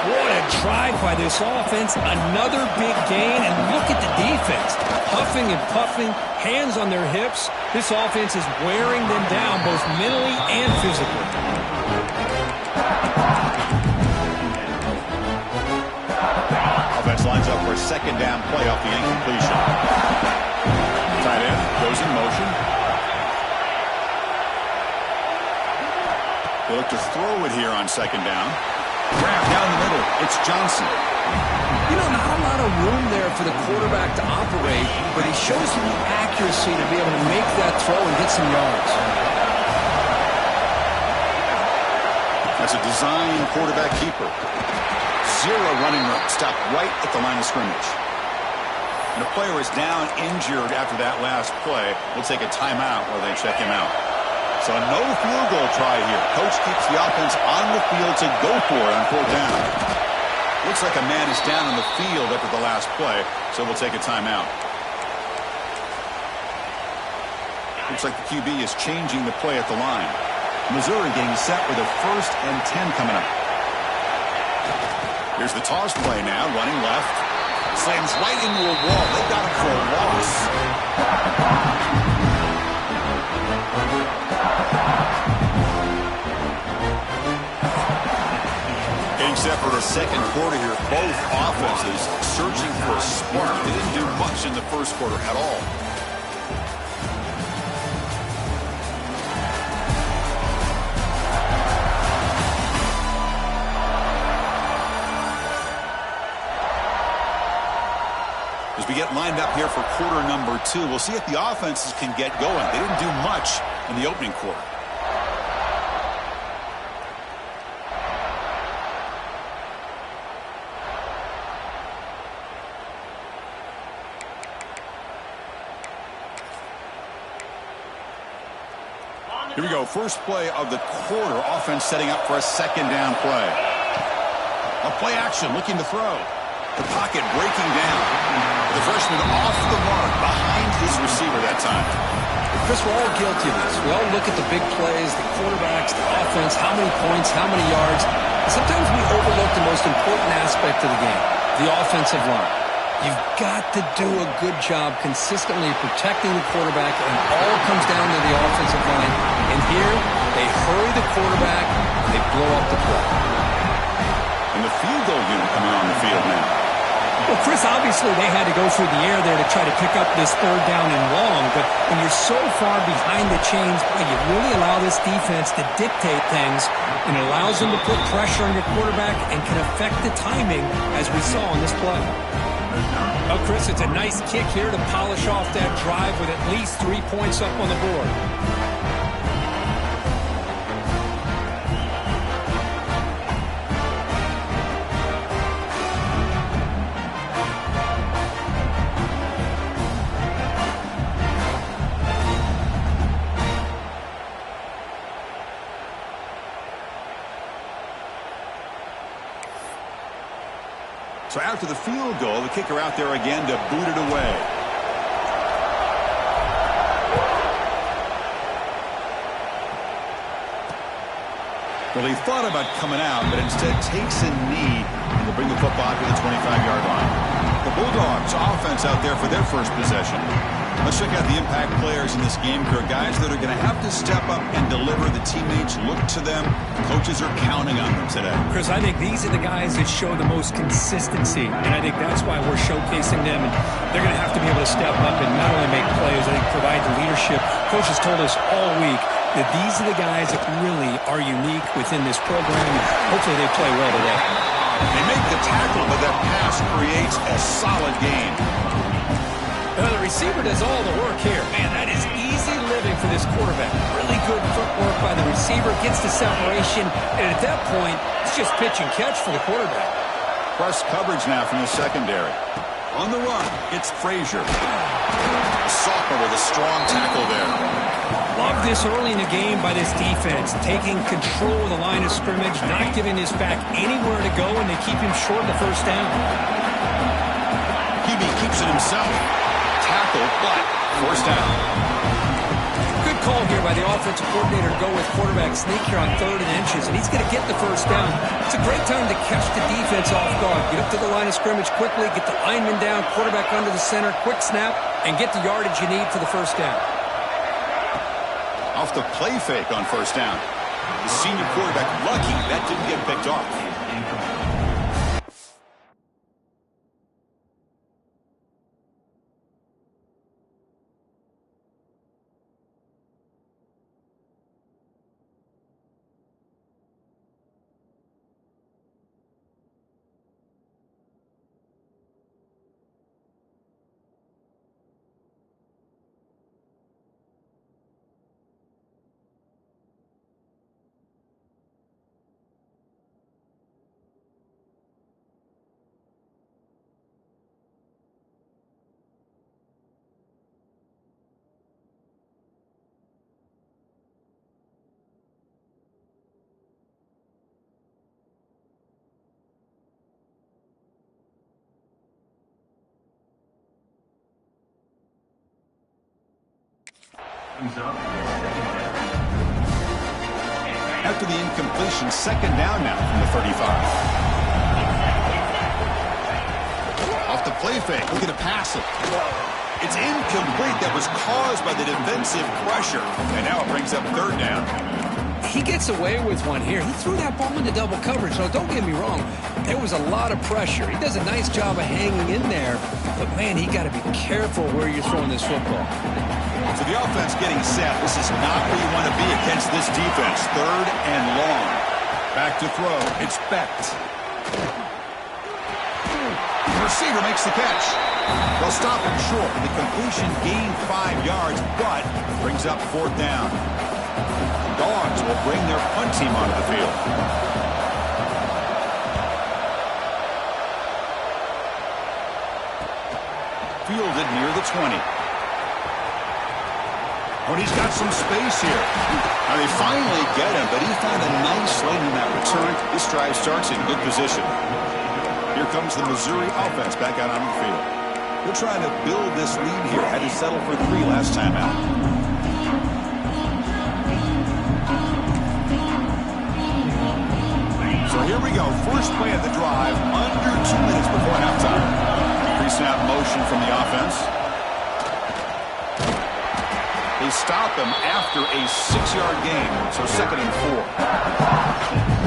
G: What a drive by this offense. Another big gain, and look at the defense. Huffing and puffing, hands on their hips. This offense is wearing them down both mentally and physically.
F: Offense lines up for a 2nd down play off the incompletion. Tight end goes in motion. They look to throw it here on 2nd down. Grab down the middle. It's Johnson.
H: You know, not a lot of room there for the quarterback to operate, but he shows the accuracy to be able to make that throw and get some yards.
F: That's a design quarterback keeper. 0 running room. Stopped right at the line of scrimmage. And a player is down injured after that last play. We'll take a timeout while they check him out. So no field goal try here. Coach keeps the offense on the field to go for it on 4th down. Looks like a man is down on the field after the last play, so we'll take a timeout. Looks like the QB is changing the play at the line. Missouri getting set with a 1st and 10 coming up. Here's the toss play now, running left. Slams right into a wall. They got him for a loss. Getting set for the second quarter here. Both offenses searching for a spark. They didn't do much in the first quarter at all. As we get lined up here for quarter number 2, we'll see if the offenses can get going. They didn't do much in the opening quarter. Here we go. First play of the quarter. Offense setting up for a 2nd down play. A play action looking to throw. The pocket breaking down. The freshman off the mark behind his receiver that time.
H: Chris, we're all guilty of this. We all look at the big plays, the quarterbacks, the offense, how many points, how many yards. And sometimes we overlook the most important aspect of the game, the offensive line. You've got to do a good job consistently protecting the quarterback, and it all comes down to the offensive line. And here, they hurry the quarterback, and they blow up the play.
F: And the field goal unit coming on the field now.
G: Well, Chris, obviously they had to go through the air there to try to pick up this 3rd down and long, but when you're so far behind the chains, boy, you really allow this defense to dictate things, and it allows them to put pressure on your quarterback and can affect the timing, as we saw on this play. Well, Chris, it's a nice kick here to polish off that drive with at least 3 points up on the board.
F: So after the field goal, the kicker out there again to boot it away. Well, he thought about coming out, but instead takes a knee and will bring the football to the 25-yard line. The Bulldogs offense out there for their first possession. Let's check out the impact players in this game. There are guys that are going to have to step up and deliver. The teammates look to them. Coaches are counting on them today.
G: Chris, I think these are the guys that show the most consistency, and I think that's why we're showcasing them. And they're going to have to be able to step up and not only make plays, I think provide the leadership. Coaches told us all week that these are the guys that really are unique within this program, and hopefully they play well today.
F: They make the tackle, but that pass creates a solid gain.
G: Well, the receiver does all the work here. Man, that is easy living for this quarterback. Really good footwork by the receiver, gets the separation, and at that point, it's just pitch and catch for the quarterback.
F: Press coverage now from the secondary. On the run, it's Frazier. A sophomore with a strong tackle there.
G: Love this early in the game by this defense, taking control of the line of scrimmage, not giving this back anywhere to go, and they keep him short of the 1st down.
F: QB keeps it himself. Tackle, but 1st down.
G: Good call here by the offensive coordinator to go with quarterback sneak here on 3rd and inches, and he's going to get the 1st down. It's a great time to catch the defense off guard. Get up to the line of scrimmage quickly, get the lineman down, quarterback under the center, quick snap, and get the yardage you need for the 1st down.
F: Off the play fake on 1st down. The senior quarterback lucky that didn't get picked off. After the incompletion, second down now from the 35. Off the play fake, looking to pass it. It's incomplete. That was caused by the defensive pressure. And now it brings up third down.
H: He gets away with one here. He threw that ball into double coverage. So don't get me wrong. There was a lot of pressure. He does a nice job of hanging in there. But, man, he got to be careful where you're throwing this football.
F: So the offense getting set. This is not where you want to be against this defense. Third and long. Back to throw. It's Becht. The receiver makes the catch. They'll stop him short. The completion gained 5 yards, but brings up fourth down. Dogs will bring their punt team onto the field. Fielded near the 20. Oh, he's got some space here. Now they finally get him, but he found a nice lane in that return. This drive starts in good position. Here comes the Missouri offense back out on the field. They're trying to build this lead here. Had to settle for 3 last time out. So here we go. First play of the drive, under 2 minutes before halftime. Pre-snap motion from the offense. They stop him after a 6-yard gain, so second and 4.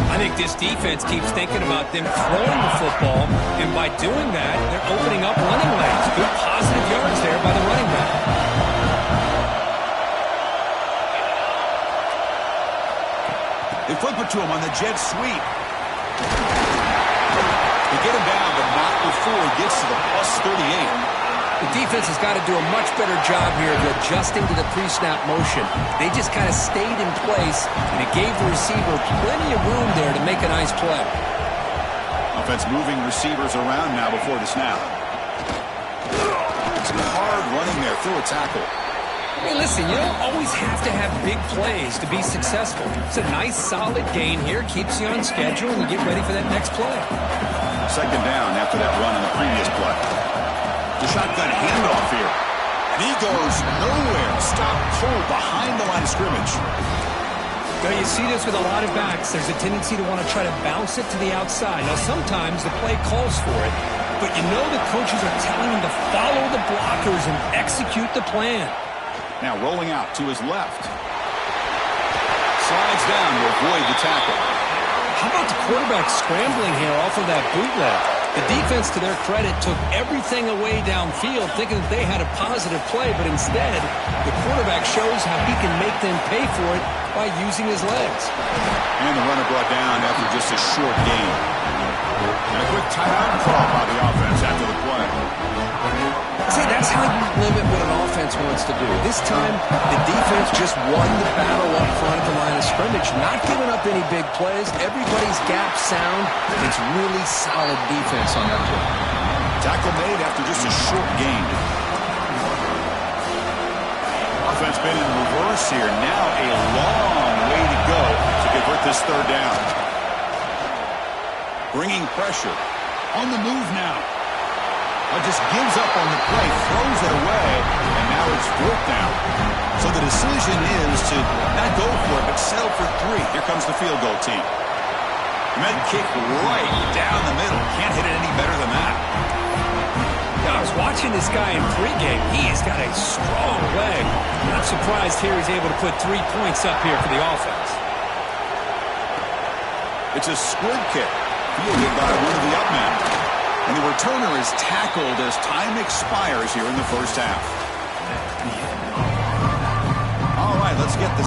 G: I think this defense keeps thinking about them throwing the football, and by doing that, they're opening up running lanes. Good positive yards there by the running back.
F: They flip it to him on the jet sweep. They get him down, but not before he gets to the +38.
H: The defense has got to do a much better job here of adjusting to the pre-snap motion. They just kind of stayed in place, and it gave the receiver plenty of room there to make a nice play.
F: Offense moving receivers around now before the snap. Some hard running there through a tackle.
H: Hey, listen, you don't always have to have big plays to be successful. It's a nice, solid gain here. Keeps you on schedule, and you get ready for that next play.
F: Second down after that run in the previous play. The shotgun handoff here. And he goes nowhere. Stopped cold behind the line of scrimmage.
H: Now, you see this with a lot of backs. There's a tendency to want to try to bounce it to the outside. Now, sometimes the play calls for it, but you know the coaches are telling him to follow the blockers and execute the plan.
F: Now rolling out to his left. Slides down to avoid the tackle.
H: How about the quarterback scrambling here off of that bootleg? The defense, to their credit, took everything away downfield, thinking that they had a positive play, but instead, the quarterback shows how he can make them pay for it by using his legs.
F: And the runner brought down after just a short gain. And a quick timeout call by the offense after the play.
H: See, that's how you limit what an offense wants to do. This time, the defense just won the battle up front at the line of scrimmage, not giving up any big plays. Everybody's gap sound. It's really solid defense on that play.
F: Tackle made after just a short gain. Offense been in reverse here. Now a long way to go to convert this third down. Bringing pressure. On the move now. Just gives up on the play, throws it away, and now it's fourth down. So the decision is to not go for it, but settle for 3. Here comes the field goal team. Med kick right down the middle. Can't hit it any better than that.
H: I was watching this guy in pregame. He's got a strong leg. Not surprised here he's able to put 3 points up here for the offense.
F: It's a squib kick. Fielded by one of the up men. And the returner is tackled as time expires here in the first half. All right, let's get this.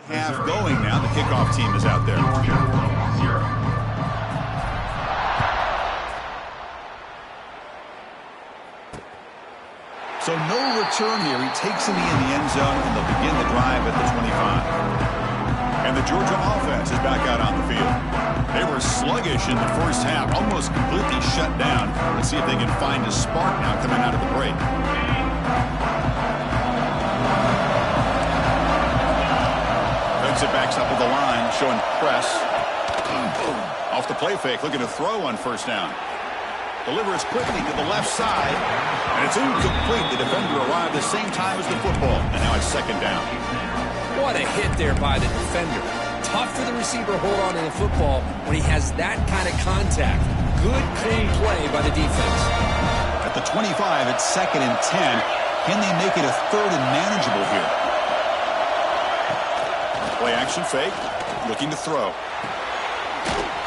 F: half going now. The kickoff team is out there. So no return here. He takes it in the end zone, and they'll begin the drive at the 25. And the Georgia offense is back out on the field. They were sluggish in the first half, almost completely shut down. Let's see if they can find a spark now coming out of the break. It backs up with the line, showing press. Off the play fake, looking to throw on first down. Delivers quickly to the left side, and it's incomplete. The defender arrived the same time as the football, and now it's second down.
H: What a hit there by the defender. Tough for the receiver to hold on to the football when he has that kind of contact. Good, clean play by the defense.
F: At the 25, it's 2nd and 10. Can they make it a 3rd and manageable here? Play action fake, looking to throw.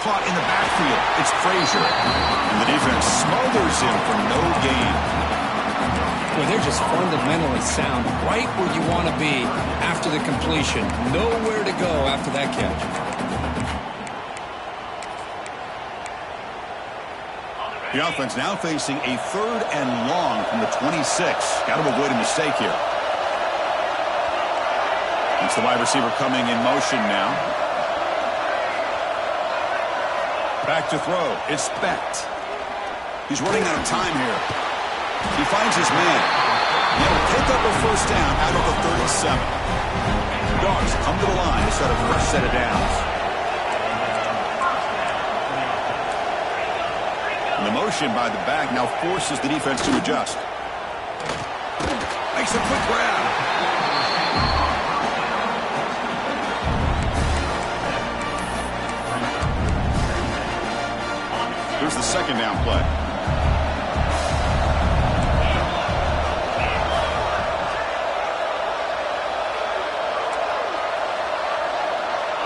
F: Caught in the backfield. It's Frazier. And the defense smothers him for no gain.
H: Well, they're just fundamentally sound, right where you want to be after the completion. Nowhere to go after that catch.
F: The offense now facing a 3rd and long from the 26. Got to avoid a mistake here. It's the wide receiver coming in motion now. Back to throw. It's Specht. He's running out of time here. He finds his man. He'll pick up a first down out of the 37. Dogs come to the line to set a fresh set of downs. And the motion by the back now forces the defense to adjust. Makes a quick grab. Here's the second down play.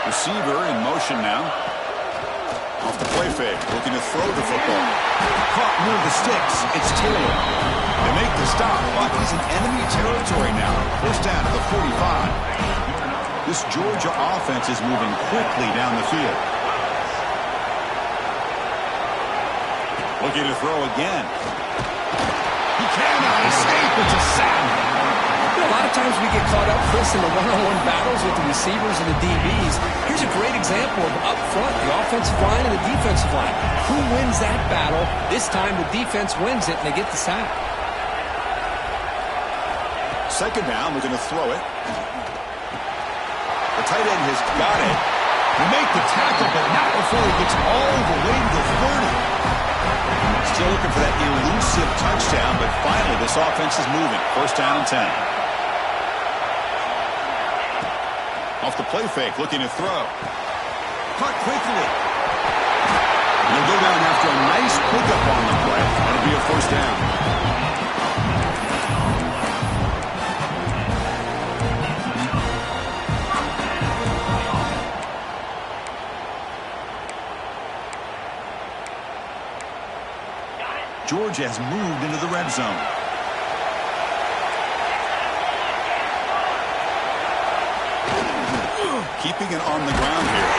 F: Receiver in motion now. Off the play fake, looking to throw the football. Caught near the sticks. It's Taylor. They make the stop, but he's in enemy territory now. First down to the 45. This Georgia offense is moving quickly down the field. Looking to throw again. He cannot escape. It's a sack.
H: A lot of times we get caught up, Chris, in the one-on-one battles with the receivers and the DBs. Here's a great example of up front, the offensive line and the defensive line. Who wins that battle? This time the defense wins it, and they get the sack.
F: Second down, we're going to throw it. The tight end has got it. They make the tackle, but not before he gets all the way to the 30. Still looking for that elusive touchdown, but finally this offense is moving. First down and 10. Off the play fake, looking to throw. Caught quickly. And they'll go down after a nice pickup on the play. That'll be a first down. Georgia has moved into the red zone. Keeping it on the ground here.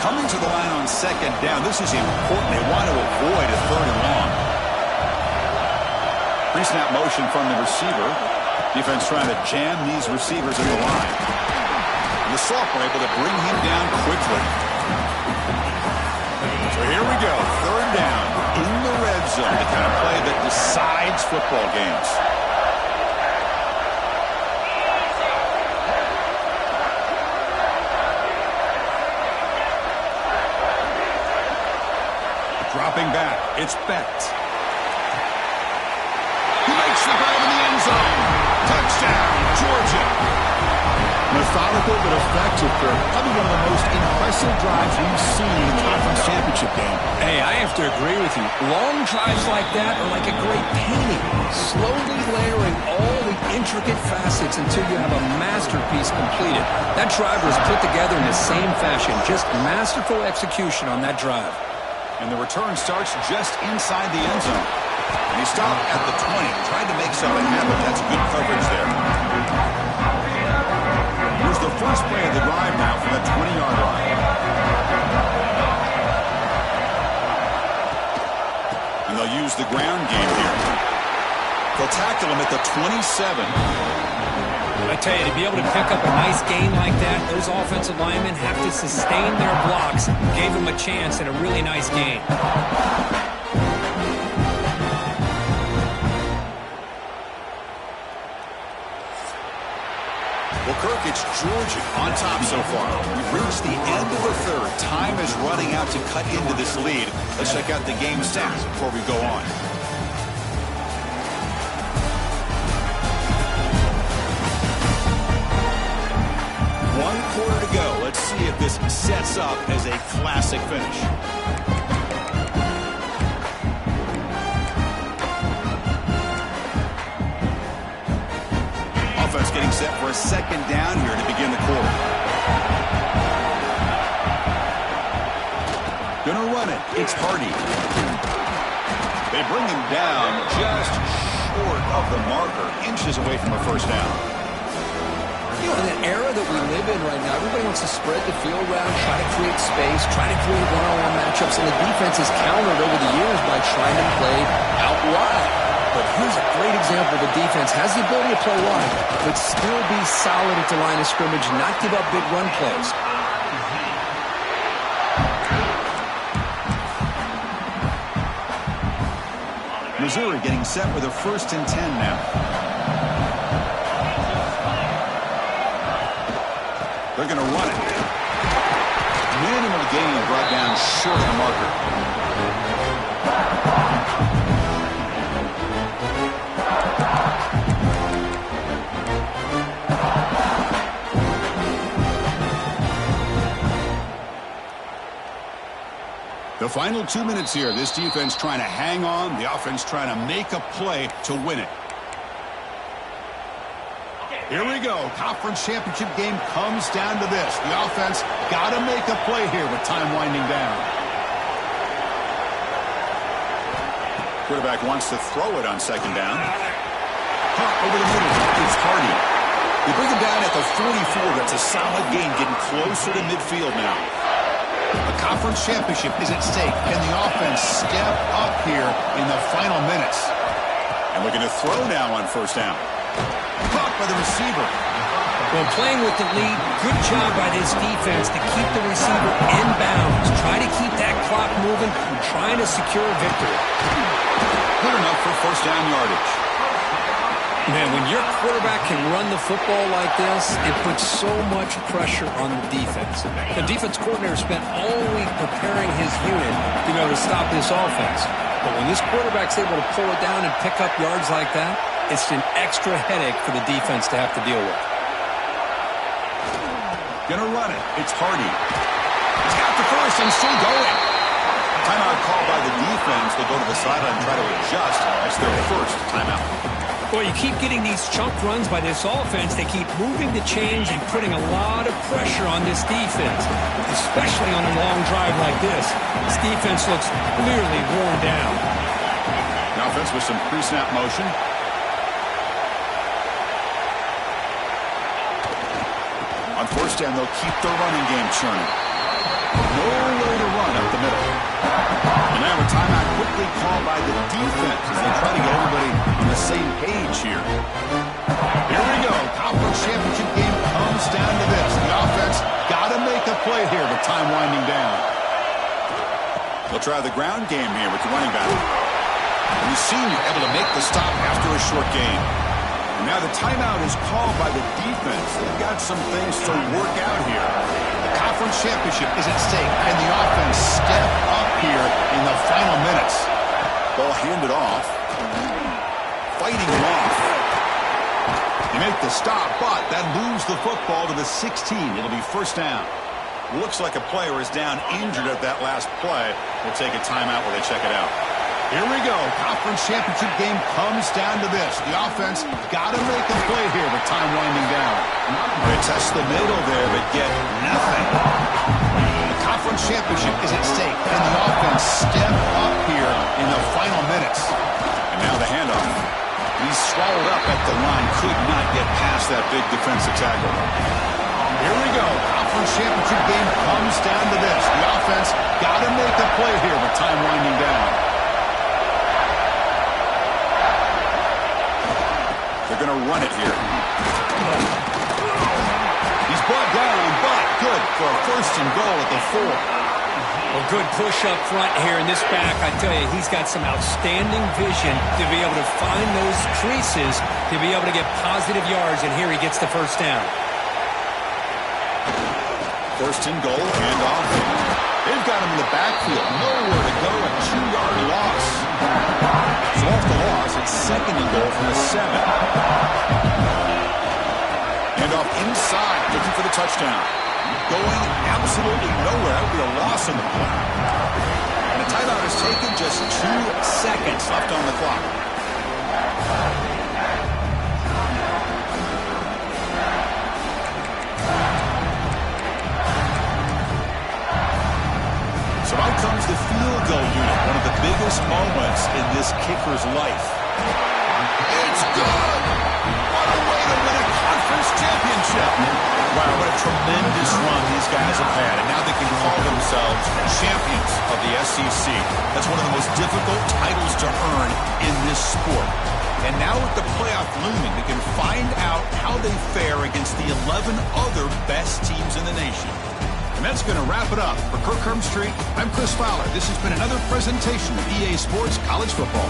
F: Coming to the line on second down. This is important. They want to avoid a 3rd and long. Pre-snap motion from the receiver. Defense trying to jam these receivers in the line. And the sophomore able to bring him down quickly. So here we go. 3rd down in the red zone. The kind of play that decides football games. Dropping back. It's Specht. He makes the grab in the end zone. Touchdown, Georgia. Methodical but effective, Kirk. Probably one of the most impressive drives we've seen in the conference championship game.
H: Hey, I have to agree with you. Long drives like that are like a great painting. Slowly layering all the intricate facets until you have a masterpiece completed. That drive was put together in the same fashion. Just masterful execution on that drive.
F: And the return starts just inside the end zone. And he stopped at the 20, tried to make something happen. That's good coverage there. Here's the first play of the drive now from the 20-yard line. And they'll use the ground game here. They'll tackle him at the 27.
H: I tell you, to be able to pick up a nice gain like that, those offensive linemen have to sustain their blocks. Gave them a chance and a really nice gain.
F: Well, Kirk, it's Georgia on top so far. We've reached the end of the third. Time is running out to cut into this lead. Let's check out the game stats before we go on. One quarter to go. Let's see if this sets up as a classic finish. Offense getting set for a second down here to begin the quarter. Gonna run it. It's Hardy. They bring him down just short of the marker, inches away from a first down.
H: You know, in an era that we live in right now, everybody wants to spread the field around, try to create space, try to create one-on-one matchups, and the defense has countered over the years by trying to play out wide. But here's a great example. The defense has the ability to play wide, but still be solid at the line of scrimmage, not give up big run plays.
F: Missouri getting set with a 1st and 10 now. They're going to run it. Minimal gain brought down short of the marker. The final 2 minutes here. This defense trying to hang on. The offense trying to make a play to win it. Here we go. Conference championship game comes down to this. The offense got to make a play here with time winding down. Quarterback wants to throw it on second down. Caught over the middle. It's Hardy. They bring him down at the 44. That's a solid gain, getting closer to midfield now. The conference championship is at stake. Can the offense step up here in the final minutes? And looking to throw now on first down. Caught by the receiver.
H: Well, playing with the lead, good job by this defense to keep the receiver in bounds. Try to keep that clock moving and trying to secure a victory.
F: Good enough for first down yardage.
H: Man, when your quarterback can run the football like this, it puts so much pressure on the defense. The defense coordinator spent all week preparing his unit to be able to stop this offense. But when this quarterback's able to pull it down and pick up yards like that, it's an extra headache for the defense to have to deal with.
F: Gonna run it. It's Hardy. He's got the first and still going. Timeout called by the defense. They'll go to the sideline and try to adjust. That's their first timeout.
H: Well, you keep getting these chunk runs by this offense. They keep moving the chains and putting a lot of pressure on this defense, especially on a long drive like this. This defense looks clearly worn down.
F: The offense with some pre-snap motion. On first down, they'll keep their running game churning. Nowhere to run up the middle. And now a timeout quickly called by the defense as they try to get everybody on the same page here. Here we go. Conference championship game comes down to this. The offense got to make a play here with time winding down. They'll try the ground game here with the running back. And the senior able to make the stop after a short gain. And now the timeout is called by the defense. They've got some things to work out here. The conference championship is at stake. Can the offense step up here in the final minutes? Ball handed off. Fighting him off. He make the stop, but that moves the football to the 16. It'll be first down.
I: Looks like a player is down injured at that last play. We'll take a timeout while they check it out.
F: Here we go. Conference championship game comes down to this. The offense got to make a play here with time winding down.
I: They test the middle there, but get nothing.
F: The conference championship is at stake. Can the offense step up here in the final minutes?
I: And now the handoff. He's swallowed up at the line. Could not get past that big defensive tackle.
F: Here we go. Conference championship game comes down to this. The offense got to make a play here with time winding down.
I: They're going to run it here.
F: He's brought down, but good for a first and goal at the 4.
H: Well, good push up front here in this back. I tell you, he's got some outstanding vision to be able to find those creases, to be able to get positive yards, and here he gets the first down.
I: First and goal, handoff.
F: They've got him in the backfield. Nowhere to go, a 2-yard loss.
I: So off the loss, it's second and goal from the 7. Handoff inside, looking for the touchdown. Going absolutely nowhere. That would be a loss on the play. And a timeout is taken, just 2 seconds left on the clock.
F: So out comes the field goal unit, one of the biggest moments in this kicker's life. It's good! What a way to win a conference championship!
I: Wow, what a tremendous run these guys have had, and now they can call themselves champions of the SEC. That's one of the most difficult titles to earn in this sport. And now with the playoff looming, we can find out how they fare against the 11 other best teams in the nation.
F: And that's going to wrap it up. For Kirk Street, I'm Chris Fowler. This has been another presentation of EA Sports College Football.